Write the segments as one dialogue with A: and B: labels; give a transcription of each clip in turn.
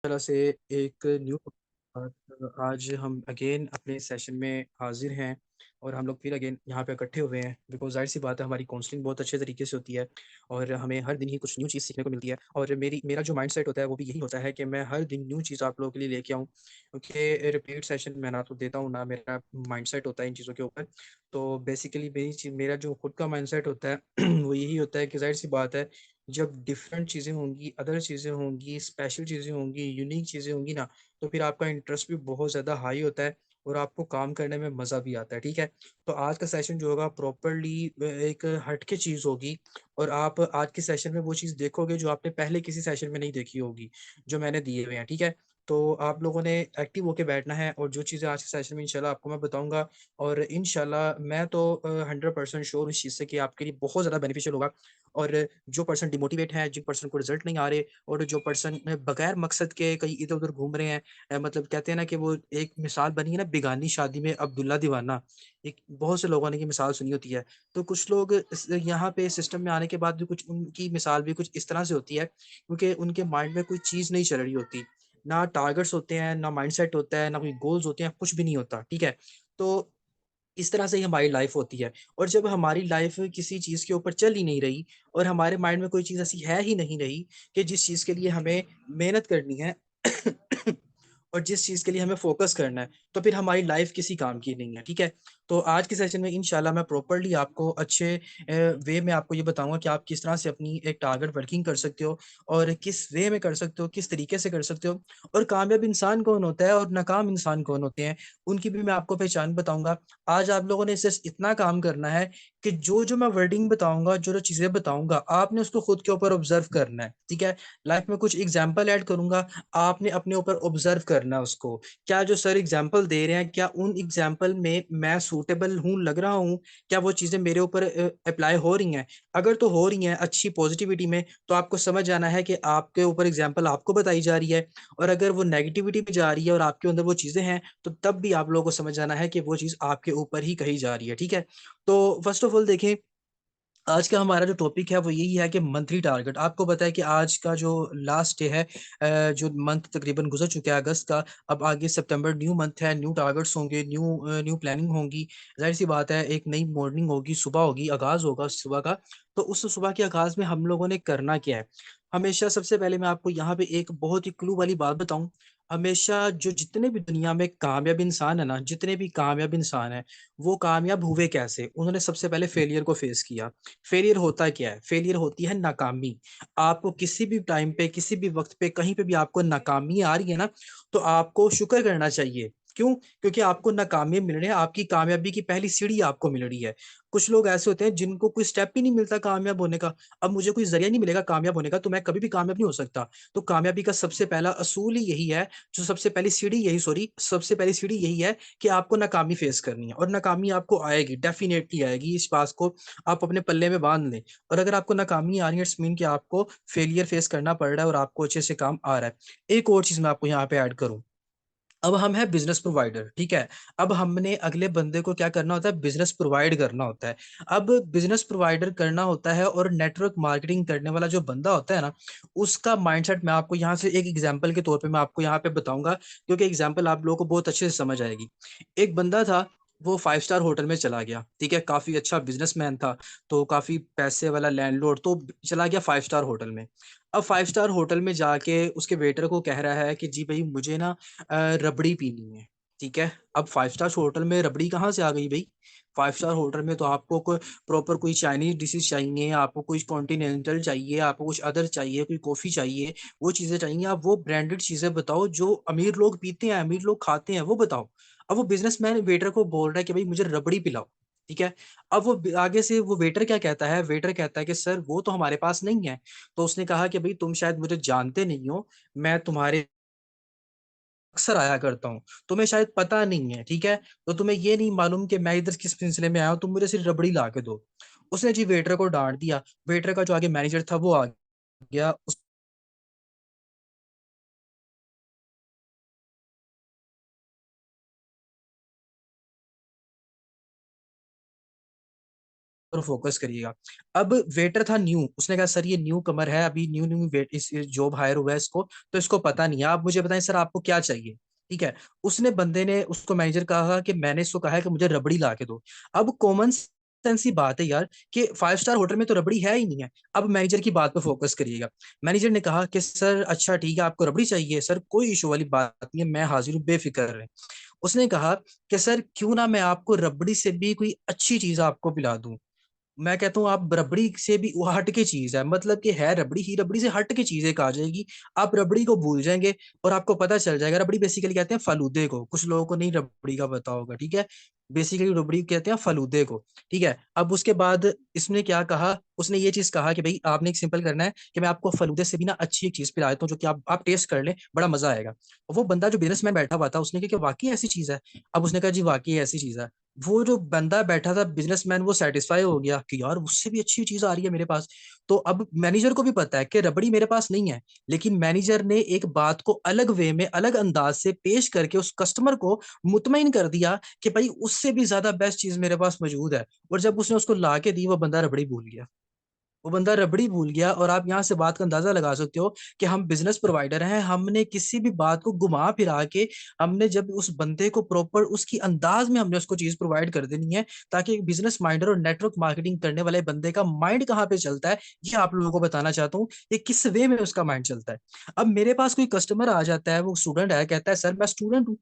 A: तरह से एक न्यू आज हम अगेन अपने सेशन में हाजिर हैं और हम लोग फिर अगेन यहाँ पे इकट्ठे हुए हैं बिकॉज जाहिर सी बात है हमारी काउंसलिंग बहुत अच्छे तरीके से होती है और हमें हर दिन ही कुछ न्यू चीज़ सीखने को मिलती है और मेरा जो माइंड सेट होता है वो भी यही होता है कि मैं हर दिन न्यू चीज़ आप लोगों के लिए लेके आऊँ क्योंकि रिपीट सेशन मैं ना तो देता हूँ ना मेरा माइंड सेट होता है इन चीज़ों के ऊपर। तो बेसिकली मेरा जो खुद का माइंड सेट होता है वो यही होता है कि जाहिर सी बात है जब डिफरेंट चीज़ें होंगी, अदर चीज़ें होंगी, स्पेशल चीज़ें होंगी, यूनिक चीज़ें होंगी ना, तो फिर आपका इंटरेस्ट भी बहुत ज़्यादा हाई होता है और आपको काम करने में मज़ा भी आता है, ठीक है? तो आज का सेशन जो होगा प्रॉपर्ली एक हट के चीज़ होगी और आप आज के सेशन में वो चीज़ देखोगे जो आपने पहले किसी सेशन में नहीं देखी होगी, जो मैंने दिए हुए हैं, ठीक है? तो आप लोगों ने एक्टिव होके बैठना है और जो चीज़ें आज के सेशन में इंशाल्लाह आपको मैं बताऊँगा और इंशाल्लाह मैं तो 100% श्योर हूँ इस चीज़ से कि आपके लिए बहुत ज़्यादा बेनिफिशियल होगा। और जो पर्सन डिमोटिवेट है, जिन पर्सन को रिजल्ट नहीं आ रहे और जो पर्सन बगैर मकसद के कहीं इधर-उधर घूम रहे हैं, मतलब कहते हैं ना कि वो एक मिसाल बनी है ना बेगानी शादी में अब्दुल्ला दीवाना, एक बहुत से लोगों ने ये मिसाल सुनी होती है। तो कुछ लोग यहाँ पे सिस्टम में आने के बाद भी कुछ उनकी मिसाल भी कुछ इस तरह से होती है क्योंकि उनके माइंड में कोई चीज़ नहीं चल रही होती। ना टारगेट्स होते हैं, ना माइंडसेट होता है, ना कोई गोल्स होते हैं, कुछ भी नहीं होता, ठीक है? तो इस तरह से ही हमारी लाइफ होती है और जब हमारी लाइफ किसी चीज़ के ऊपर चल ही नहीं रही और हमारे माइंड में कोई चीज़ ऐसी है ही नहीं रही कि जिस चीज़ के लिए हमें मेहनत करनी है और जिस चीज़ के लिए हमें फ़ोकस करना है, तो फिर हमारी लाइफ किसी काम की नहीं है, ठीक है? तो आज के सेशन में इंशाल्लाह मैं प्रॉपर्ली आपको अच्छे वे में आपको ये बताऊँगा कि आप किस तरह से अपनी एक टारगेट वर्किंग कर सकते हो और किस वे में कर सकते हो, किस तरीके से कर सकते हो और कामयाब इंसान कौन होता है और नाकाम इंसान कौन होते हैं, उनकी भी मैं आपको पहचान बताऊँगा। आज आप लोगों ने सिर्फ इतना काम करना है कि जो-जो मैं वर्डिंग बताऊँगा, जो-जो चीज़ें बताऊँगा, आपने उसको खुद के ऊपर ऑब्ज़र्व करना है, ठीक है? लाइफ़ में कुछ एग्ज़ाम्पल ऐड करूँगा, आपने अपने ऊपर ऑब्ज़र्व करना है उसको। क्या जो सर एग्ज़ाम्पल दे रहे हैं, क्या उन एग्ज़ाम्पल में मैं सूटेबल हूँ, लग रहा हूँ? क्या वो चीज़ें मेरे ऊपर एप्लाई हो रही हैं? अगर तो हो रही हैं अच्छी पॉज़िटिविटी में, तो आपको समझ जाना है कि आपके ऊपर एग्ज़ाम्पल आपको बताई जा रही है और अगर वो नेगेटिविटी में जा रही है और आपके अंदर वो चीज़ें हैं, तो तब भी आप लोगों को समझ जाना है कि वो चीज़ आपके ऊपर ही कही जा रही है, ठीक है? तो फ़र्स्ट ऑफ ऑल देखें, आज का हमारा जो टॉपिक है वो यही है कि मंथली टारगेट। आपको पता है कि आज का जो लास्ट डे है, जो मंथ तकरीबन गुज़र चुका है अगस्त का, अब आगे सितंबर न्यू मंथ है, न्यू टारगेट्स होंगे, न्यू प्लानिंग होंगी। ज़ाहिर-सी बात है एक नई मॉर्निंग होगी, सुबह होगी, आगाज़ होगा सुबह का। तो उस सुबह के आगाज़ में हम लोगों ने करना क्या है? हमेशा सबसे पहले मैं आपको यहाँ पे एक बहुत ही क्लू वाली बात बताऊँ, हमेशा जो जितने भी दुनिया में कामयाब इंसान है ना, जितने भी कामयाब इंसान हैं, वो कामयाब हुए कैसे? उन्होंने सबसे पहले फेलियर को फेस किया। फेलियर होता क्या है? फेलियर होती है नाकामी। आपको किसी भी टाइम पे, किसी भी वक़्त पे, कहीं पे भी आपको नाकामी आ रही है ना, तो आपको शुक्र करना चाहिए। क्यों? क्योंकि आपको नाकामी मिल रहे हैं, आपकी कामयाबी की पहली सीढ़ी आपको मिल रही है। कुछ लोग ऐसे होते हैं जिनको कोई स्टेप ही नहीं मिलता कामयाब होने का। अब मुझे कोई ज़रिया नहीं मिलेगा कामयाब होने का, तो मैं कभी भी कामयाब नहीं हो सकता। तो कामयाबी का सबसे पहला असूल ही यही है, जो सबसे पहली सीढ़ी यही सॉरी सबसे पहली सीढ़ी यही है कि आपको नाकामी फेस करनी है और नाकामी आपको आएगी, डेफ़िनेटली आएगी। इस बात को आप अपने पल्ले में बाँध लें और अगर आपको नाकामी आ रही है इट्स मीन कि आपको फेलियर फेस करना पड़ रहा है और आपको अच्छे से काम आ रहा है। एक और चीज़ मैं आपको यहाँ पे ऐड करूँ, अब हम हैं बिज़नेस प्रोवाइडर, ठीक है? अब हमने अगले बंदे को क्या करना होता है, बिज़नेस प्रोवाइड करना होता है। अब बिज़नेस प्रोवाइडर करना होता है और नेटवर्क मार्केटिंग करने वाला जो बंदा होता है ना, उसका माइंडसेट मैं आपको यहाँ से एक एग्ज़ाम्पल के तौर पे मैं आपको यहाँ पे बताऊँगा, क्योंकि एग्ज़ाम्पल आप लोगों को बहुत अच्छे से समझ आएगी। एक बंदा था, वो 5 स्टार होटल में चला गया, ठीक है? काफ़ी अच्छा बिज़नेसमैन था, तो काफ़ी पैसे वाला लैंडलॉर्ड, तो चला गया 5 स्टार होटल में। अब 5 स्टार होटल में जाके उसके वेटर को कह रहा है कि जी भई मुझे ना रबड़ी पीनी है, ठीक है? अब 5 स्टार होटल में रबड़ी कहाँ से आ गई भई? 5 स्टार होटल में तो आपको कोई चाइनीज़ डिशेज़ चाहिए, आपको कुछ कॉन्टिनेंटल चाहिए, आपको कुछ अदर चाहिए, कोई कॉफ़ी चाहिए, वो चीज़ें चाहिए। आप वो ब्रांडेड चीज़ें बताओ जो अमीर लोग पीते हैं, अमीर लोग खाते हैं, वो बताओ। अब वो बिज़नेसमैन वेटर को बोल रहा है कि भई मुझे रबड़ी पिलाओ, ठीक है? अब वो ब आगे से वो वेटर क्या कहता है? वेटर कहता है कि सर वो तो हमारे पास नहीं है। तो उसने कहा कि भई तुम शायद मुझे जानते नहीं हो, मैं तुम्हारे अक्सर आया करता हूँ, तुम्हें शायद पता नहीं है, ठीक है? तो तुम्हें ये नहीं मालूम कि मैं इधर किस सिलसिले में आया हूँ, तुम मुझे सिर्फ रबड़ी ला के दो। उसने जी वेटर को डाँट दिया, वेटर का जो आगे मैनेजर था वो आ गया, उस पर फोकस करिएगा। अब वेटर था न्यू, उसने कहा सर ये न्यू कमर है, अभी न्यू न्यू वेट इस जॉब हायर हुआ है इसको, तो इसको पता नहीं है, आप मुझे बताएं सर आपको क्या चाहिए। ठीक है, उसने बंदे ने उसको मैनेजर कहा कि मैंने इसको कहा है कि मुझे रबड़ी ला के दो। अब कॉमन सेंस ही बात है यार कि 5 स्टार होटल में तो रबड़ी है ही नहीं है। अब मैनेजर की बात पे फोकस करिएगा। मैनेजर ने कहा कि सर अच्छा ठीक है आपको रबड़ी चाहिए, सर कोई इशू वाली बात नहीं है, मैं हाजिर हूँ, बेफिक्र रहे। उसने कहा कि सर क्यों ना मैं आपको रबड़ी से भी कोई अच्छी चीज आपको पिला दूं। मैं कहता हूँ आप रबड़ी से भी वो हट के चीज है, मतलब कि है रबड़ी ही, रबड़ी से हट के चीज एक आ जाएगी। आप रबड़ी को भूल जाएंगे और आपको पता चल जाएगा। रबड़ी बेसिकली कहते हैं फालूदे को, कुछ लोगों को नहीं रबड़ी का पता होगा। ठीक है, बेसिकली रबड़ी कहते हैं फालूदे को। ठीक है, अब उसके बाद इसने क्या कहा, उसने ये चीज कहा कि भाई आपने एक सिंपल करना है कि मैं आपको फालूदे से भी ना अच्छी एक चीज पिला देता हूँ जो कि आप टेस्ट कर ले, बड़ा मजा आएगा। और वो बंदा जो बिजनेसमैन बैठा हुआ था उसने कहा कि वाकई ऐसी चीज है। अब उसने कहा जी वाकई ऐसी चीज है। वो जो बंदा बैठा था बिजनेसमैन, वो सेटिस्फाई हो गया कि यार उससे भी अच्छी चीज आ रही है मेरे पास। तो अब मैनेजर को भी पता है कि रबड़ी मेरे पास नहीं है, लेकिन मैनेजर ने एक बात को अलग वे में अलग अंदाज से पेश करके उस कस्टमर को मुतमईन कर दिया कि भाई उससे भी ज्यादा बेस्ट चीज मेरे पास मौजूद है। और जब उसने उसको ला के दी, वो बंदा रबड़ी भूल गया। वो बंदा रबड़ी भूल गया। और आप यहाँ से बात का अंदाजा लगा सकते हो कि हम बिजनेस प्रोवाइडर हैं, हमने किसी भी बात को घुमा फिरा के हमने जब उस बंदे को प्रॉपर उसकी अंदाज में हमने उसको चीज प्रोवाइड कर देनी है, ताकि एक बिजनेस माइंडर और नेटवर्क मार्केटिंग करने वाले बंदे का माइंड कहाँ पे चलता है, ये आप लोगों को बताना चाहता हूँ कि किस वे में उसका माइंड चलता है। अब मेरे पास कोई कस्टमर आ जाता है, वो स्टूडेंट है, कहता है सर मैं स्टूडेंट हूँ।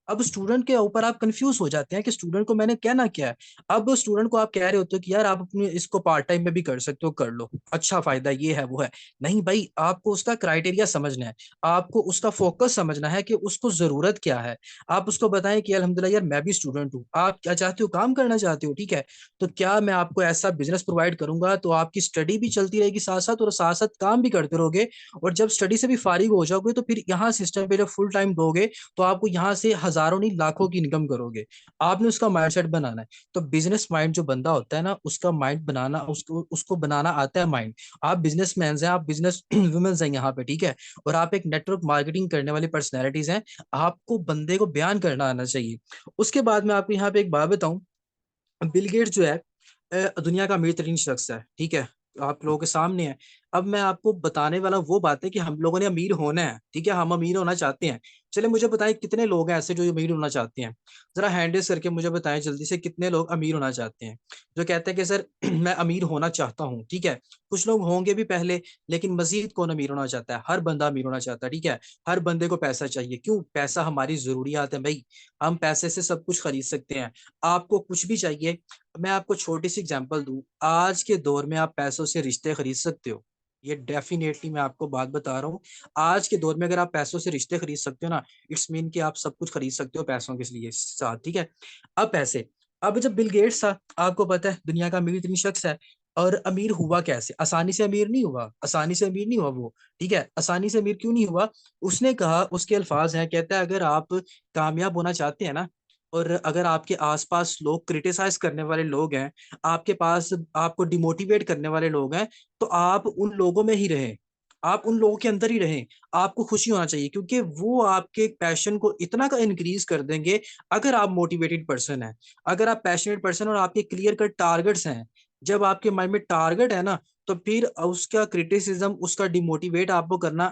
A: अब स्टूडेंट के ऊपर आप कंफ्यूज हो जाते हैं कि स्टूडेंट को मैंने कहना क्या है। अब स्टूडेंट को आप कह रहे होते हो कि यार आप अपने इसको पार्ट टाइम में भी कर सकते हो, कर लो, अच्छा फायदा ये है वो है। नहीं भाई, आपको उसका क्राइटेरिया समझना है, आपको उसका फोकस समझना है कि उसको जरूरत क्या है। आप उसको बताएं कि अल्हम्दुलिल्लाह यार मैं भी स्टूडेंट हूँ, आप क्या चाहते हो, काम करना चाहते हो, ठीक है, तो क्या मैं आपको ऐसा बिजनेस प्रोवाइड करूंगा तो आपकी स्टडी भी चलती रहेगी साथ साथ, और साथ साथ काम भी करते रहोगे। और जब स्टडी से भी फारिग हो जाओगे तो फिर यहाँ सिस्टम पे जब फुल टाइम दोगे तो आपको यहाँ से हजारों नहीं लाखों की इनकम करोगे। आपने उसका माइंडसेट बनाना है। तो बिजनेस माइंड जो बंदा होता है ना, उसका माइंड बनाना, उसको उसको बनाना आता है माइंड। आप बिजनेसमैन हैं, आप बिजनेस वुमेन्स हैं यहाँ पे, ठीक है, और आप एक नेटवर्क मार्केटिंग करने वाली पर्सनैलिटीज हैं। आपको बंदे को बयान करना आना चाहिए। उसके बाद मैं आपको यहाँ पे एक बात बताऊं। बिल गेट्स जो है दुनिया का अमीर तरीन शख्स है, ठीक है, आप लोगों के सामने है। अब मैं आपको बताने वाला वो बात है कि हम लोगों ने अमीर होना है, ठीक है, हम अमीर होना चाहते हैं। चले मुझे बताएं कितने लोग हैं ऐसे जो अमीर होना चाहते हैं। जरा हैंड रेस करके मुझे बताएं जल्दी से, कितने लोग अमीर होना चाहते हैं, जो कहते हैं कि सर मैं अमीर होना चाहता हूँ। ठीक है, कुछ लोग होंगे भी पहले, लेकिन मजीद कौन अमीर होना चाहता है? हर बंदा अमीर होना चाहता है, ठीक है। हर बंदे को पैसा चाहिए, क्यों? पैसा हमारी जरूरियात है भाई, हम पैसे से सब कुछ खरीद सकते हैं। आपको कुछ भी चाहिए, मैं आपको छोटी सी एग्जांपल दूं, आज के दौर में आप पैसों से रिश्ते खरीद सकते हो। ये डेफिनेटली मैं आपको बात बता रहा हूँ। आज के दौर में अगर आप पैसों से रिश्ते खरीद सकते हो ना, इट्स मीन कि आप सब कुछ खरीद सकते हो पैसों के लिए साथ, ठीक है। अब पैसे, अब जब बिल गेट्स था, आपको पता है दुनिया का अमीर इतनी शख्स है, और अमीर हुआ कैसे? आसानी से अमीर नहीं हुआ, आसानी से अमीर नहीं हुआ वो, ठीक है। आसानी से अमीर क्यों नहीं हुआ? उसने कहा, उसके अल्फाज हैं, कहता है अगर आप कामयाब होना चाहते हैं ना, और अगर आपके आसपास लोग क्रिटिसाइज करने वाले लोग हैं, आपके पास आपको डिमोटिवेट करने वाले लोग हैं, तो आप उन लोगों में ही रहें, आप उन लोगों के अंदर ही रहें। आपको खुशी होना चाहिए, क्योंकि वो आपके पैशन को इतना का इंक्रीज कर देंगे। अगर आप मोटिवेटेड पर्सन है, अगर आप पैशनेट पर्सन और आपके क्लियर कट टारगेट्स हैं, जब आपके माइंड में टारगेट है ना, तो फिर उसका क्रिटिसिज्म, उसका डिमोटिवेट आपको करना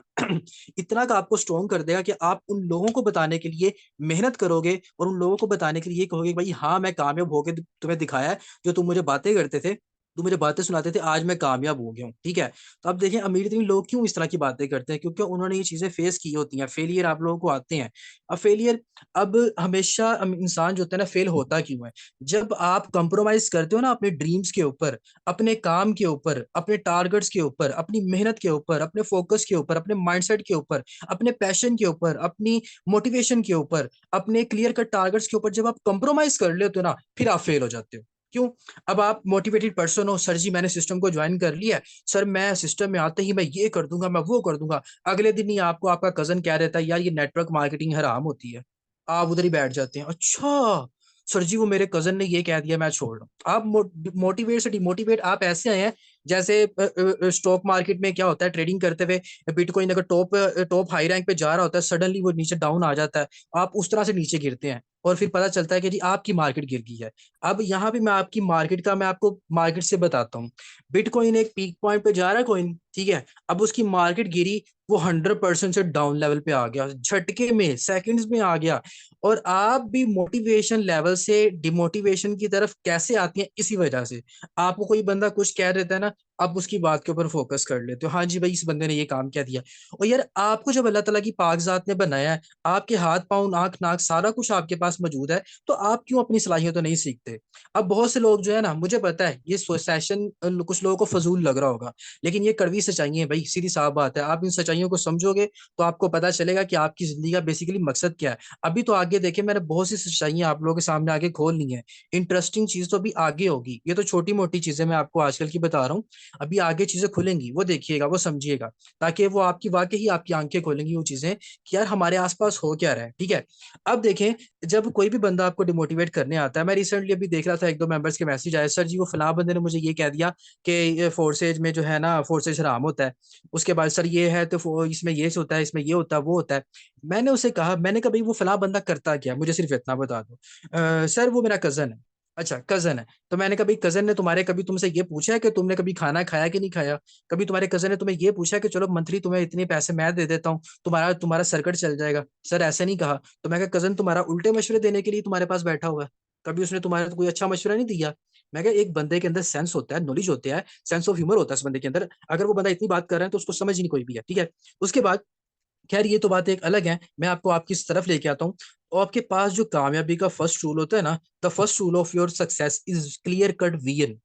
A: इतना का आपको स्ट्रॉन्ग कर देगा कि आप उन लोगों को बताने के लिए मेहनत करोगे, और उन लोगों को बताने के लिए कहोगे भाई हाँ मैं कामयाब होके तुम्हें दिखाया है, जो तुम मुझे बातें करते थे, तुम मुझे बातें सुनाते थे, आज मैं कामयाब हो गया हूँ, ठीक है। तो अब देखिए अमीर इतने लोग क्यों इस तरह की बातें करते हैं, क्योंकि उन्होंने ये चीजें फेस की होती हैं। फेलियर आप लोगों को आते हैं। अब फेलियर, अब हमेशा इंसान जो होता है ना, फेल होता क्यों है? जब आप कंप्रोमाइज करते हो ना अपने ड्रीम्स के ऊपर, अपने काम के ऊपर, अपने टारगेट्स के ऊपर, अपनी मेहनत के ऊपर, अपने फोकस के ऊपर, अपने माइंडसेट के ऊपर, अपने पैशन के ऊपर, अपनी मोटिवेशन के ऊपर, अपने क्लियर कट टारगेट्स के ऊपर जब आप कंप्रोमाइज कर लेते हो ना, फिर आप फेल हो जाते हो। क्यों? अब आप मोटिवेटेड पर्सन हो, सर जी मैंने सिस्टम को ज्वाइन कर लिया है, सर मैं सिस्टम में आते ही मैं ये कर दूंगा, मैं वो कर दूंगा। अगले दिन ही आपको आपका कजन कह देता है यार ये नेटवर्क मार्केटिंग हराम होती है। आप उधर ही बैठ जाते हैं, अच्छा सर जी वो मेरे कजन ने ये कह दिया, मैं छोड़ रहा हूँ। आप मोटिवेट से डिमोटिवेट आप ऐसे आए हैं, जैसे स्टॉक मार्केट में क्या होता है, ट्रेडिंग करते हुए बिटकॉइन अगर टॉप टॉप हाई रैंक पे जा रहा होता है, सडनली वो नीचे डाउन आ जाता है, आप उस तरह से नीचे गिरते हैं। और फिर पता चलता है कि जी आपकी मार्केट गिर गई है। अब यहाँ पे मैं आपको मार्केट से बताता हूँ। बिटकॉइन एक पीक पॉइंट पे जा रहा है कॉइन, ठीक है। अब उसकी मार्केट गिरी, वो 100% से डाउन लेवल पे आ गया, झटके में सेकंड्स में आ गया। और आप भी मोटिवेशन लेवल से डिमोटिवेशन की तरफ कैसे आती हैं, इसी वजह से। आपको कोई बंदा कुछ कह देता है ना, आप उसकी बात के ऊपर फोकस कर लेते हो, हाँ जी भाई इस बंदे ने ये काम क्या दिया। और यार आपको जब अल्लाह ताला की पाक जात ने बनाया है, आपके हाथ पांव नाक नाक सारा कुछ आपके पास मौजूद है, तो आप क्यों अपनी सलाहियत नहीं सीखते। अब बहुत से लोग जो है ना, मुझे पता है ये सेशन कुछ लोगों को फजूल लग रहा होगा, लेकिन ये कड़वी सच्चाई है भाई, सीधी साफ बात है। आप इन सच्चाइयों को समझोगे तो आपको पता चलेगा कि आपकी जिंदगी का बेसिकली मकसद क्या है। अभी तो आगे देखे, मैंने बहुत सी सच्चाइयां आप लोगों के सामने आगे खोल ली हैं। इंटरेस्टिंग चीज तो अभी आगे होगी, ये तो छोटी मोटी चीजें मैं आपको आजकल की बता रहा हूँ। अभी आगे चीजें खुलेंगी, वो देखिएगा, वो समझिएगा, ताकि वो आपकी वाकई ही आपकी आंखें खोलेंगी वो चीजें कि यार हमारे आसपास हो क्या रहा है, ठीक है। अब देखें, जब कोई भी बंदा आपको डिमोटिवेट करने आता है, मैं रिसेंटली अभी देख रहा था, एक दो मेंबर्स के मैसेज आए, सर जी वो फलां बंदे ने मुझे ये कह दिया कि फोर्सेज में जो है ना, फोर्सेज हराम होता है। उसके बाद सर ये है तो इसमें ये होता है, इसमें ये होता है, वो होता है। मैंने कहा भाई वो फलां बंदा करता क्या है? मुझे सिर्फ इतना बता दो। सर वो मेरा कजन है। अच्छा कजन है। तो मैंने कहा भाई कजन ने तुम्हारे कभी तुमसे ये पूछा है कि तुमने कभी खाना खाया कि नहीं खाया? कभी तुम्हारे कजन ने तुम्हें ये पूछा कि चलो मंथली तुम्हें इतने पैसे मैं दे देता हूँ, तुम्हारा तुम्हारा सर्कट चल जाएगा? सर ऐसे नहीं कहा। तो मैं कहा कजन तुम्हारा उल्टे मशवरे देने के लिए तुम्हारे पास बैठा हुआ है, कभी उसने तुम्हारे कोई अच्छा मशवरा नहीं दिया। मैं कहा एक बंदे के अंदर सेंस होता है, नॉलेज होता है, सेंस ऑफ ह्यूमर होता है उस बंदे के अंदर। अगर वो बंदा इतनी बात कर रहा है तो उसको समझ ही नहीं कोई भी है, ठीक है। उसके बाद खैर ये तो बात एक अलग है, मैं आपको आपकी इस तरफ लेके आता हूँ। और आपके पास जो कामयाबी का फर्स्ट रूल होता है ना, the first rule of your success is clear cut vision.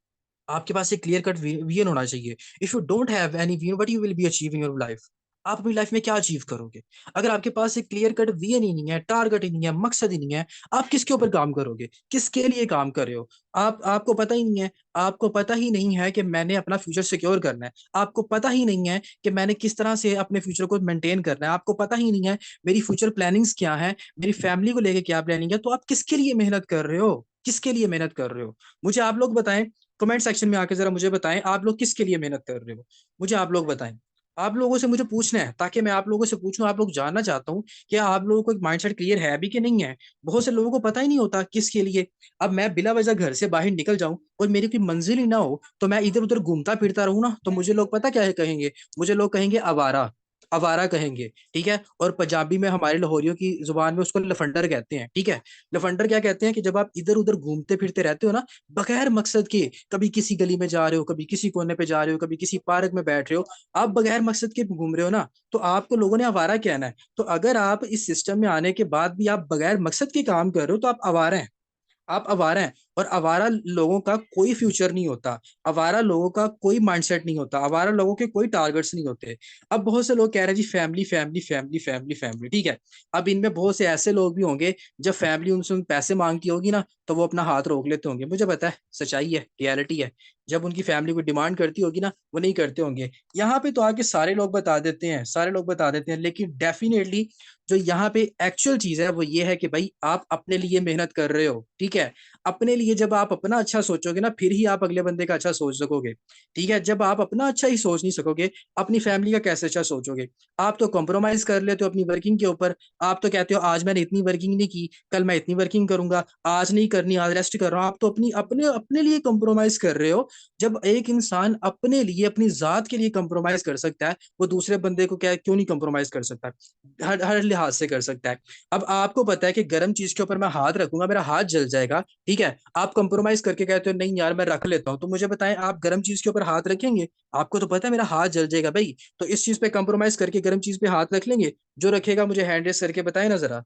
A: आपके पास एक क्लियर कट विजन होना चाहिए। If you don't have any vision, what you will be achieve in your life? आप अपनी लाइफ में क्या अचीव करोगे? अगर आपके पास एक क्लियर कट विजन ही नहीं है, टारगेट ही नहीं है, मकसद ही नहीं है, आप किसके ऊपर काम करोगे? किसके लिए काम कर रहे हो? आपको पता ही नहीं है। आपको पता ही नहीं है कि मैंने अपना फ्यूचर सिक्योर करना है। आपको पता ही नहीं है कि मैंने किस तरह से अपने फ्यूचर को मेंटेन करना है। आपको पता ही नहीं है मेरी फ्यूचर प्लानिंग्स क्या है, मेरी फैमिली को लेके क्या प्लानिंग है। तो आप किसके लिए मेहनत कर रहे हो? किसके लिए मेहनत कर रहे हो? मुझे आप लोग बताएं। कमेंट सेक्शन में आके जरा मुझे बताएं, आप लोग किसके लिए मेहनत कर रहे हो? मुझे आप लोग बताएं। आप लोगों से मुझे पूछना है, ताकि मैं आप लोगों से पूछूं, आप लोग जानना चाहता हूं कि आप लोगों को एक माइंडसेट क्लियर है भी कि नहीं है। बहुत से लोगों को पता ही नहीं होता किसके लिए। अब मैं बिला वजह घर से बाहर निकल जाऊं और मेरी कोई मंजिल ही ना हो, तो मैं इधर उधर घूमता फिरता रहूं ना, तो मुझे लोग पता क्या है कहेंगे? मुझे लोग कहेंगे आवारा। आवारा कहेंगे, ठीक है। और पंजाबी में हमारे लाहौरियों की जुबान में उसको लफंडर कहते हैं, ठीक है। लफंडर क्या कहते हैं कि जब आप इधर उधर घूमते फिरते रहते हो ना, बगैर मकसद के, कभी किसी गली में जा रहे हो, कभी किसी कोने पे जा रहे हो, कभी किसी पार्क में बैठ रहे हो, आप बगैर मकसद के घूम रहे हो ना, तो आपको लोगों ने आवारा कहना है। तो अगर आप इस सिस्टम में आने के बाद भी आप बगैर मकसद के काम कर रहे हो, तो आप आवारा हैं। आप आवारा हैं। और आवारा लोगों का कोई फ्यूचर नहीं होता। आवारा लोगों का कोई माइंडसेट नहीं होता। आवारा लोगों के कोई टारगेट्स नहीं होते। अब बहुत से लोग कह रहे हैं जी family family family family family, ठीक है। अब इनमें बहुत से ऐसे लोग भी होंगे, जब फैमिली उनसे पैसे मांगती होगी ना, तो वो अपना हाथ रोक लेते होंगे। मुझे पता है, सच्चाई है, रियलिटी है। जब उनकी फैमिली को डिमांड करती होगी ना, वो नहीं करते होंगे। यहाँ पे तो आके सारे लोग बता देते हैं, सारे लोग बता देते हैं, लेकिन डेफिनेटली जो यहाँ पे एक्चुअल चीज है वो ये है कि भाई आप अपने लिए मेहनत कर रहे हो, ठीक है। अपने लिए जब आप अपना अच्छा सोचोगे ना, फिर ही आप अगले बंदे का अच्छा सोच सकोगे, ठीक है। जब आप अपना अच्छा ही सोच नहीं सकोगे, अपनी फैमिली का कैसे अच्छा सोचोगे? आप तो कॉम्प्रोमाइज कर लेते हो अपनी वर्किंग के ऊपर। आप तो कहते हो आज मैंने इतनी वर्किंग नहीं की, कल मैं इतनी वर्किंग करूंगा, आज नहीं करनी, आज रेस्ट कर रहा हूँ। आप तो अपनी अपने अपने लिए कॉम्प्रोमाइज कर रहे हो। जब एक इंसान अपने लिए, अपनी जात के लिए कॉम्प्रोमाइज कर सकता है, वो दूसरे बंदे को क्या क्यों नहीं कॉम्प्रोमाइज कर सकता? हर हर लिहाज से कर सकता है। अब आपको पता है कि गर्म चीज के ऊपर मैं हाथ रखूंगा, मेरा हाथ जल जाएगा, ठीक है। आप कंप्रोमाइज करके कहते हो नहीं यार मैं रख लेता हूँ, तो मुझे बताएं आप गर्म चीज के ऊपर हाथ रखेंगे? आपको तो पता है मेरा हाथ जल जाएगा भाई, तो इस चीज पे कंप्रोमाइज करके गर्म चीज पे हाथ रख लेंगे? जो रखेगा मुझे हैंड रेस करके बताए ना जरा,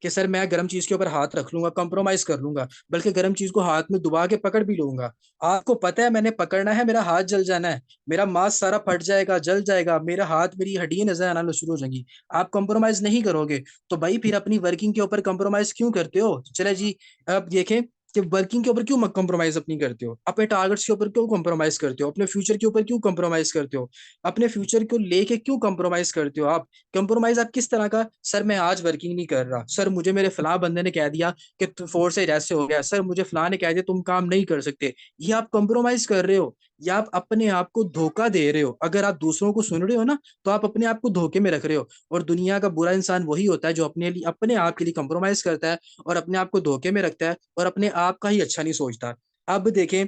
A: कि सर मैं गर्म चीज के ऊपर हाथ रख लूंगा, कंप्रोमाइज कर लूंगा, बल्कि गर्म चीज को हाथ में दबा के पकड़ भी लूंगा। आपको पता है मैंने पकड़ना है, मेरा हाथ जल जाना है, मेरा मांस सारा फट जाएगा, जल जाएगा, मेरा हाथ, मेरी हड्डियां नजर आना शुरू हो जाएंगी। आप कंप्रोमाइज नहीं करोगे, तो भाई फिर अपनी वर्किंग के ऊपर कंप्रोमाइज क्यों करते हो? चले जी। अब देखें, कि वर्किंग के ऊपर क्यों कंप्रोमाइज अपनी करते हो, अपने टारगेट्स के ऊपर क्यों कंप्रोमाइज करते हो, अपने फ्यूचर के ऊपर क्यों कंप्रोमाइज करते हो, अपने फ्यूचर को लेके क्यों कंप्रोमाइज करते हो आप। कंप्रोमाइज आप किस तरह का, सर मैं आज वर्किंग नहीं कर रहा, सर मुझे मेरे फलां बंदे ने कह दिया कि फोर से ऐसे हो गया, सर मुझे फलां ने कह दिया तुम काम नहीं कर सकते। ये आप कंप्रोमाइज कर रहे हो, या आप अपने आप को धोखा दे रहे हो। अगर आप दूसरों को सुन रहे हो ना, तो आप अपने आप को धोखे में रख रहे हो। और दुनिया का बुरा इंसान वही होता है जो अपने लिए, अपने आप के लिए कंप्रोमाइज करता है और अपने आप को धोखे में रखता है और अपने आप का ही अच्छा नहीं सोचता। अब देखें,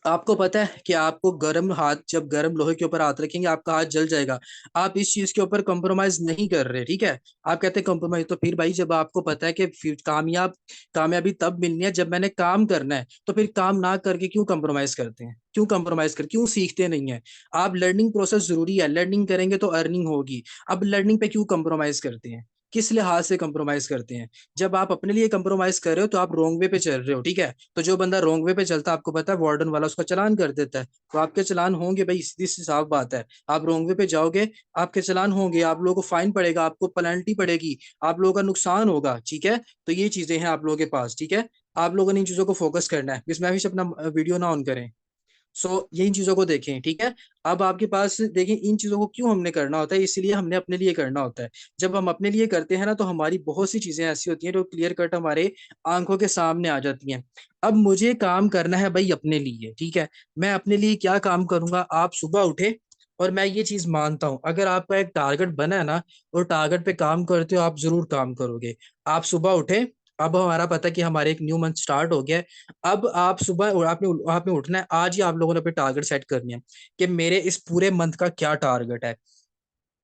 A: आपको पता है कि आपको गर्म हाथ, जब गर्म लोहे के ऊपर हाथ रखेंगे आपका हाथ जल जाएगा। आप इस चीज के ऊपर कंप्रोमाइज नहीं कर रहे, ठीक है। आप कहते हैं कंप्रोमाइज, तो फिर भाई जब आपको पता है कि कामयाबी तब मिलनी है जब मैंने काम करना है, तो फिर काम ना करके क्यों कंप्रोमाइज करते हैं, क्यों कंप्रोमाइज कर, क्यों सीखते नहीं है। आप लर्निंग प्रोसेस जरूरी है, लर्निंग करेंगे तो अर्निंग होगी। अब लर्निंग पे क्यों कंप्रोमाइज करते हैं, किस लिहाज से कंप्रोमाइज करते हैं। जब आप अपने लिए कंप्रोमाइज कर रहे हो तो आप रॉन्ग वे पे चल रहे हो, ठीक है। तो जो बंदा रॉन्ग वे पे चलता है, आपको पता है वार्डन वाला उसका चालान कर देता है, तो आपके चालान होंगे भाई, सीधी सी साफ बात है। आप रॉन्ग वे पे जाओगे, आपके चालान होंगे, आप लोगों को फाइन पड़ेगा, आपको पेनल्टी पड़ेगी, आप लोगों का नुकसान होगा, ठीक है। तो ये चीजें हैं आप लोगों के पास, ठीक है। आप लोगों ने इन चीजों को फोकस करना है, इसमें हमेशा अपना वीडियो ना ऑन करें। यही चीजों को देखें, ठीक है। अब आपके पास देखें, इन चीजों को क्यों हमने करना होता है, इसीलिए हमने अपने लिए करना होता है। जब हम अपने लिए करते हैं ना, तो हमारी बहुत सी चीजें ऐसी होती हैं जो क्लियर कट हमारे आंखों के सामने आ जाती हैं। अब मुझे काम करना है भाई अपने लिए, ठीक है। मैं अपने लिए क्या काम करूंगा, आप सुबह उठे, और मैं ये चीज मानता हूं, अगर आपका एक टारगेट बना है ना, और टारगेट पे काम करते हो, आप जरूर काम करोगे। आप सुबह उठे, अब हमारा पता है कि हमारे एक न्यू मंथ स्टार्ट हो गया है। अब आप सुबह आपने आपने उठना है, आज ही आप लोगों ने अपने टारगेट सेट करनी है कि मेरे इस पूरे मंथ का क्या टारगेट है।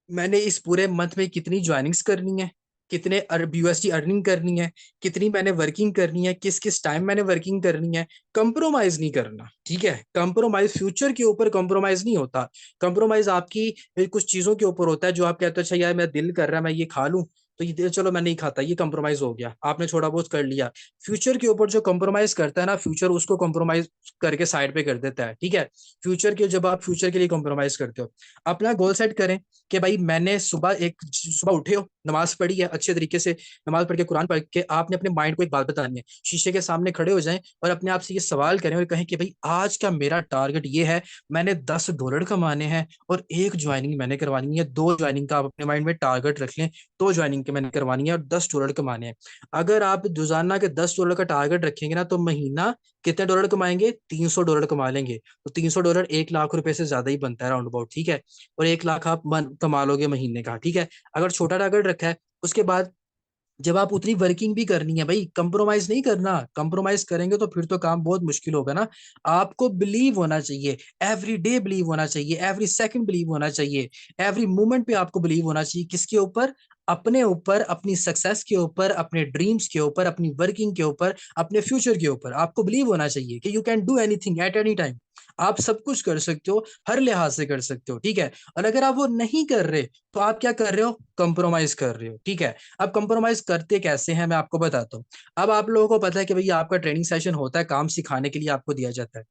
A: मैंने इस पूरे मंथ में कितनी ज्वाइनिंग्स करनी है, कितने अरब यूएसडी अर्निंग करनी है, कितनी मैंने वर्किंग करनी है, किस किस टाइम मैंने वर्किंग करनी है। कंप्रोमाइज नहीं करना, ठीक है। कंप्रोमाइज फ्यूचर के ऊपर कंप्रोमाइज नहीं होता। कंप्रोमाइज आपकी कुछ चीजों के ऊपर होता है, जो आप कहते हो अच्छा यार मेरा दिल कर रहा है मैं ये खा लूं, तो ये चलो मैं नहीं खाता, ये कंप्रोमाइज हो गया, आपने थोड़ा बहुत कर लिया। फ्यूचर के ऊपर जो कंप्रोमाइज करता है ना, फ्यूचर उसको कंप्रोमाइज करके साइड पे कर देता है, ठीक है। फ्यूचर के, जब आप फ्यूचर के लिए कंप्रोमाइज करते हो, अपना गोल सेट करें कि भाई मैंने सुबह उठे हो, नमाज पढ़ी है अच्छे तरीके से, नमाज पढ़ के कुरान पढ़ के आपने अपने माइंड को एक बात बतानी है, शीशे के सामने खड़े हो जाएं और अपने आप से ये सवाल करें और कहें कि भाई आज का मेरा टारगेट ये है, मैंने $10 कमाने हैं और एक ज्वाइनिंग मैंने करवानी है, दो ज्वाइनिंग का आप अपने माइंड में टारगेट रख लें, दो ज्वाइनिंग के मैंने करवानी है और $10 कमाने हैं। अगर आप रोजाना के $10 का टारगेट रखेंगे ना, तो महीना कितने डॉलर कमाएंगे, $300 कमा लेंगे। तो $300 1 लाख रुपए से ज्यादा ही बनता है राउंड अबाउट, ठीक है। और 1 लाख आप कमा लोगे महीने का, ठीक है। अगर छोटा टारगेट रखा है, उसके बाद जब आप उतनी वर्किंग भी करनी है भाई, कंप्रोमाइज नहीं करना। कंप्रोमाइज करेंगे तो फिर तो काम बहुत मुश्किल होगा ना। आपको बिलीव होना चाहिए, एवरी डे बिलीव होना चाहिए, एवरी सेकंड बिलीव होना चाहिए, एवरी मोमेंट पे आपको बिलीव होना चाहिए। किसके ऊपर, अपने ऊपर, अपनी सक्सेस के ऊपर, अपने ड्रीम्स के ऊपर, अपनी वर्किंग के ऊपर, अपने फ्यूचर के ऊपर आपको बिलीव होना चाहिए कि you can do anything at any time. आप सब कुछ कर सकते हो, हर लिहाज से कर सकते हो, ठीक है। और अगर आप वो नहीं कर रहे, तो आप क्या कर रहे हो, कंप्रोमाइज कर रहे हो, ठीक है। अब कंप्रोमाइज करते कैसे हैं मैं आपको बताता हूँ। अब आप लोगों को पता है कि भैया आपका ट्रेनिंग सेशन होता है, काम सिखाने के लिए आपको दिया जाता है।